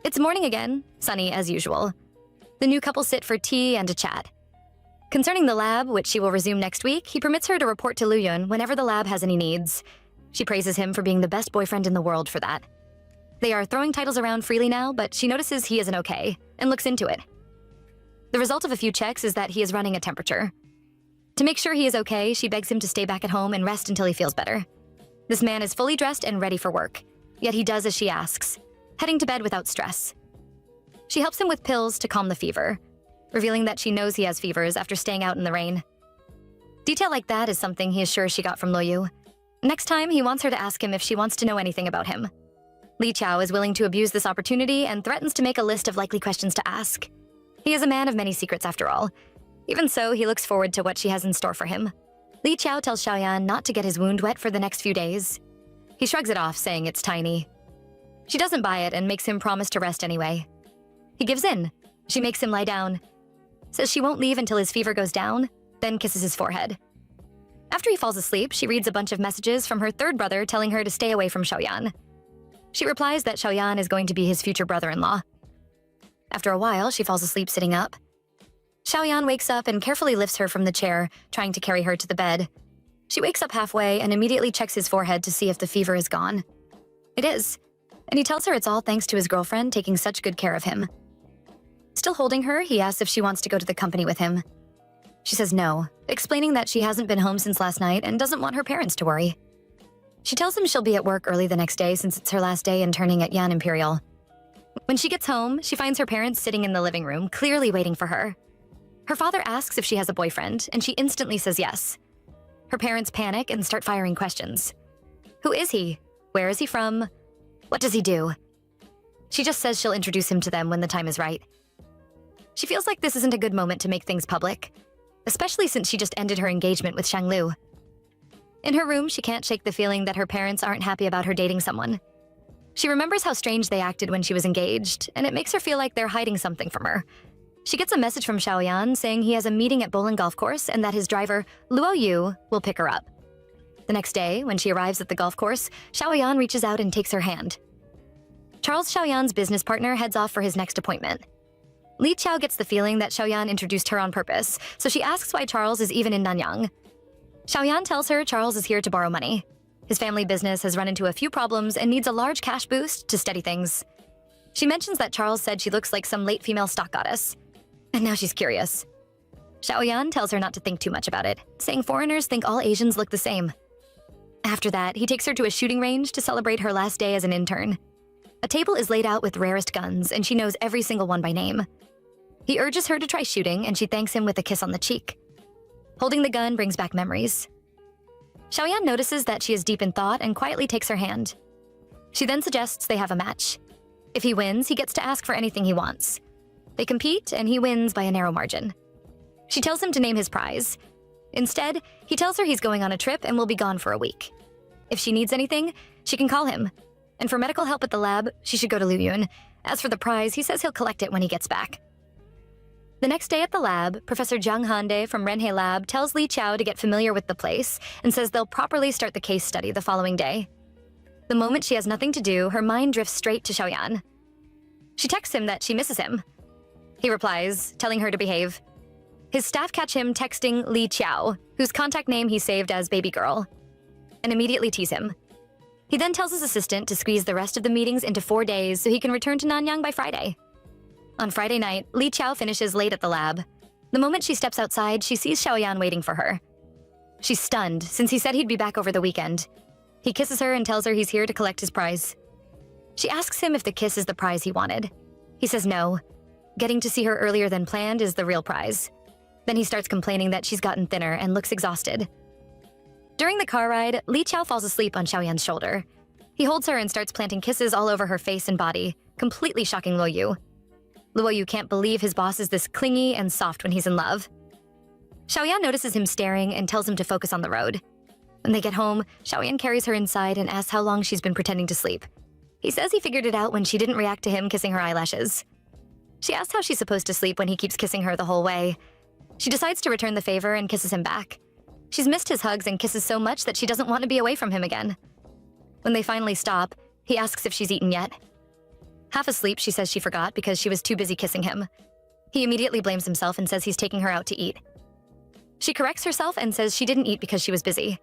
It's morning again, sunny as usual. The new couple sit for tea and a chat. Concerning the lab, which she will resume next week, he permits her to report to Liu Yun whenever the lab has any needs. She praises him for being the best boyfriend in the world for that. They are throwing titles around freely now, but she notices he isn't okay, and looks into it. The result of a few checks is that he is running a temperature. To make sure he is okay, she begs him to stay back at home and rest until he feels better. This man is fully dressed and ready for work, yet he does as she asks, heading to bed without stress. She helps him with pills to calm the fever, revealing that she knows he has fevers after staying out in the rain. Detail like that is something he is sure she got from Lo Yu. Next time, he wants her to ask him if she wants to know anything about him. Li Qiao is willing to abuse this opportunity and threatens to make a list of likely questions to ask. He is a man of many secrets after all. Even so, he looks forward to what she has in store for him. Li Qiao tells Xiaoyan not to get his wound wet for the next few days. He shrugs it off, saying it's tiny. She doesn't buy it and makes him promise to rest anyway. He gives in. She makes him lie down, says she won't leave until his fever goes down, then kisses his forehead. After he falls asleep, she reads a bunch of messages from her third brother telling her to stay away from Xiaoyan. She replies that Xiaoyan is going to be his future brother-in-law. After a while, she falls asleep sitting up. Xiaoyan wakes up and carefully lifts her from the chair, trying to carry her to the bed. She wakes up halfway and immediately checks his forehead to see if the fever is gone. It is, and he tells her it's all thanks to his girlfriend taking such good care of him. Still holding her, he asks if she wants to go to the company with him. She says no, explaining that she hasn't been home since last night and doesn't want her parents to worry. She tells him she'll be at work early the next day since it's her last day interning at Yan Imperial. When she gets home, she finds her parents sitting in the living room, clearly waiting for her. Her father asks if she has a boyfriend, and she instantly says yes. Her parents panic and start firing questions. Who is he? Where is he from? What does he do? She just says she'll introduce him to them when the time is right. She feels like this isn't a good moment to make things public, especially since she just ended her engagement with Shanglu. In her room, she can't shake the feeling that her parents aren't happy about her dating someone. She remembers how strange they acted when she was engaged, and it makes her feel like they're hiding something from her. She gets a message from Xiaoyan saying he has a meeting at Bowling Golf Course and that his driver, Luo Yu, will pick her up. The next day, when she arrives at the golf course, Xiaoyan reaches out and takes her hand. Charles, Xiaoyan's business partner, heads off for his next appointment. Li Qiao gets the feeling that Xiaoyan introduced her on purpose, so she asks why Charles is even in Nanyang. Xiaoyan tells her Charles is here to borrow money. His family business has run into a few problems and needs a large cash boost to steady things. She mentions that Charles said she looks like some late female stock goddess. And now she's curious. Xiaoyan tells her not to think too much about it, saying foreigners think all Asians look the same. After that, he takes her to a shooting range to celebrate her last day as an intern. A table is laid out with rarest guns, and she knows every single one by name. He urges her to try shooting, and she thanks him with a kiss on the cheek. Holding the gun brings back memories. Xiaoyan notices that she is deep in thought and quietly takes her hand. She then suggests they have a match. If he wins, he gets to ask for anything he wants. They compete, and he wins by a narrow margin. She tells him to name his prize. Instead, he tells her he's going on a trip and will be gone for a week. If she needs anything, she can call him. And for medical help at the lab, she should go to Luyun. As for the prize, he says he'll collect it when he gets back. The next day at the lab, Professor Zhang Hande from Renhe Lab tells Li Qiao to get familiar with the place and says they'll properly start the case study the following day. The moment she has nothing to do, her mind drifts straight to Xiaoyan. She texts him that she misses him. He replies, telling her to behave. His staff catch him texting Li Qiao, whose contact name he saved as Baby Girl, and immediately tease him. He then tells his assistant to squeeze the rest of the meetings into 4 days so he can return to Nanyang by Friday. On Friday night, Li Qiao finishes late at the lab. The moment she steps outside, she sees Xiaoyan waiting for her. She's stunned, since he said he'd be back over the weekend. He kisses her and tells her he's here to collect his prize. She asks him if the kiss is the prize he wanted. He says no. Getting to see her earlier than planned is the real prize. Then he starts complaining that she's gotten thinner and looks exhausted. During the car ride, Li Qiao falls asleep on Xiaoyan's shoulder. He holds her and starts planting kisses all over her face and body, completely shocking Luo Yu. Luo Yu can't believe his boss is this clingy and soft when he's in love. Xiaoyan notices him staring and tells him to focus on the road. When they get home, Xiaoyan carries her inside and asks how long she's been pretending to sleep. He says he figured it out when she didn't react to him kissing her eyelashes. She asks how she's supposed to sleep when he keeps kissing her the whole way. She decides to return the favor and kisses him back. She's missed his hugs and kisses so much that she doesn't want to be away from him again. When they finally stop, he asks if she's eaten yet. Half asleep, she says she forgot because she was too busy kissing him. He immediately blames himself and says he's taking her out to eat. She corrects herself and says she didn't eat because she was busy.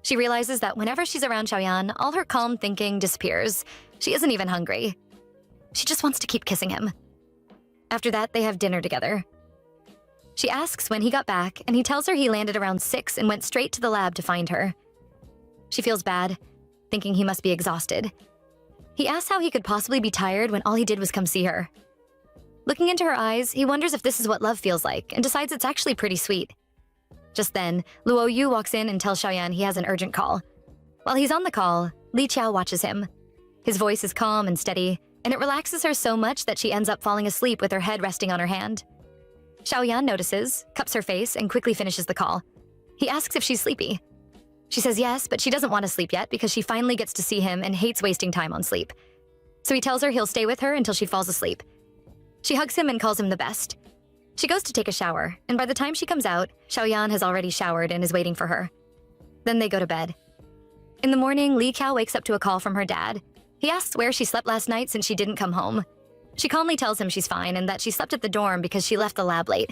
She realizes that whenever she's around Xiaoyan, all her calm thinking disappears. She isn't even hungry. She just wants to keep kissing him. After that, they have dinner together. She asks when he got back, and he tells her he landed around 6 and went straight to the lab to find her. She feels bad, thinking he must be exhausted. He asks how he could possibly be tired when all he did was come see her. Looking into her eyes, he wonders if this is what love feels like and decides it's actually pretty sweet. Just then, Luo Yu walks in and tells Xiaoyan he has an urgent call. While he's on the call, Li Qiao watches him. His voice is calm and steady, and it relaxes her so much that she ends up falling asleep with her head resting on her hand. Xiaoyan notices, cups her face, and quickly finishes the call. He asks if she's sleepy. She says yes, but she doesn't want to sleep yet because she finally gets to see him and hates wasting time on sleep. So he tells her he'll stay with her until she falls asleep. She hugs him and calls him the best. She goes to take a shower, and by the time she comes out, Xiaoyan has already showered and is waiting for her. Then they go to bed. In the morning, Li Qiao wakes up to a call from her dad. He asks where she slept last night since she didn't come home. She calmly tells him she's fine and that she slept at the dorm because she left the lab late.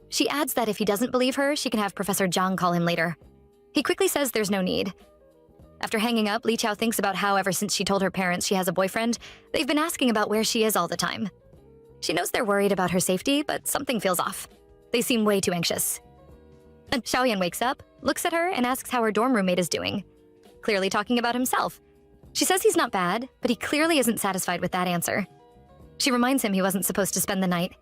She adds that if he doesn't believe her, she can have Professor Zhang call him later. He quickly says there's no need. After hanging up, Li Qiao thinks about how ever since she told her parents she has a boyfriend, they've been asking about where she is all the time. She knows they're worried about her safety, but something feels off. They seem way too anxious. Xiaoyan wakes up, looks at her, and asks how her dorm roommate is doing. Clearly talking about himself. She says he's not bad, but he clearly isn't satisfied with that answer. She reminds him he wasn't supposed to spend the night.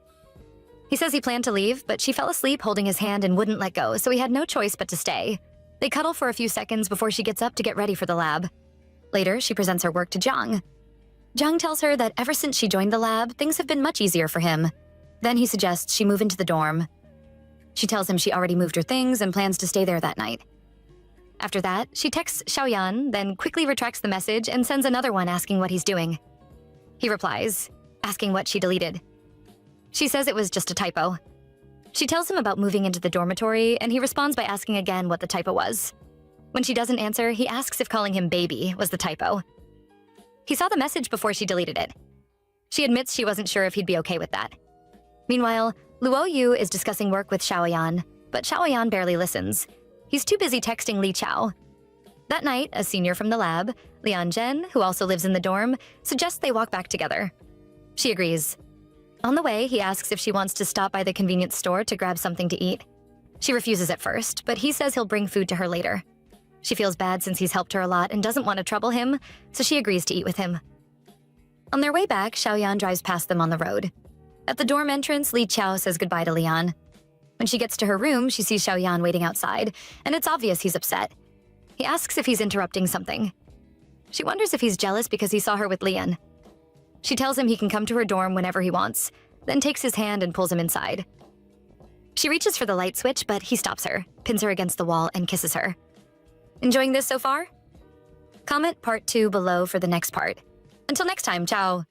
He says he planned to leave, but she fell asleep holding his hand and wouldn't let go, so he had no choice but to stay. They cuddle for a few seconds before she gets up to get ready for the lab. Later, she presents her work to Jiang. Jiang tells her that ever since she joined the lab, things have been much easier for him. Then he suggests she move into the dorm. She tells him she already moved her things and plans to stay there that night. After that, she texts Xiaoyan, then quickly retracts the message and sends another one asking what he's doing. He replies, asking what she deleted. She says it was just a typo. She tells him about moving into the dormitory, and he responds by asking again what the typo was. When she doesn't answer, he asks if calling him baby was the typo. He saw the message before she deleted it. She admits she wasn't sure if he'd be okay with that. Meanwhile, Luo Yu is discussing work with Xiaoyan, but Xiaoyan barely listens. He's too busy texting Li Chao. That night, a senior from the lab, Lian Zhen, who also lives in the dorm, suggests they walk back together. She agrees. On the way, he asks if she wants to stop by the convenience store to grab something to eat. She refuses at first, but he says he'll bring food to her later. She feels bad since he's helped her a lot and doesn't want to trouble him, so she agrees to eat with him. On their way back, Xiaoyan drives past them on the road. At the dorm entrance, Li Chao says goodbye to Lian. When she gets to her room, she sees Xiaoyan waiting outside, and it's obvious he's upset. He asks if he's interrupting something. She wonders if he's jealous because he saw her with Lian. She tells him he can come to her dorm whenever he wants, then takes his hand and pulls him inside. She reaches for the light switch, but he stops her, pins her against the wall, and kisses her. Enjoying this so far? Comment part 2 below for the next part. Until next time, ciao!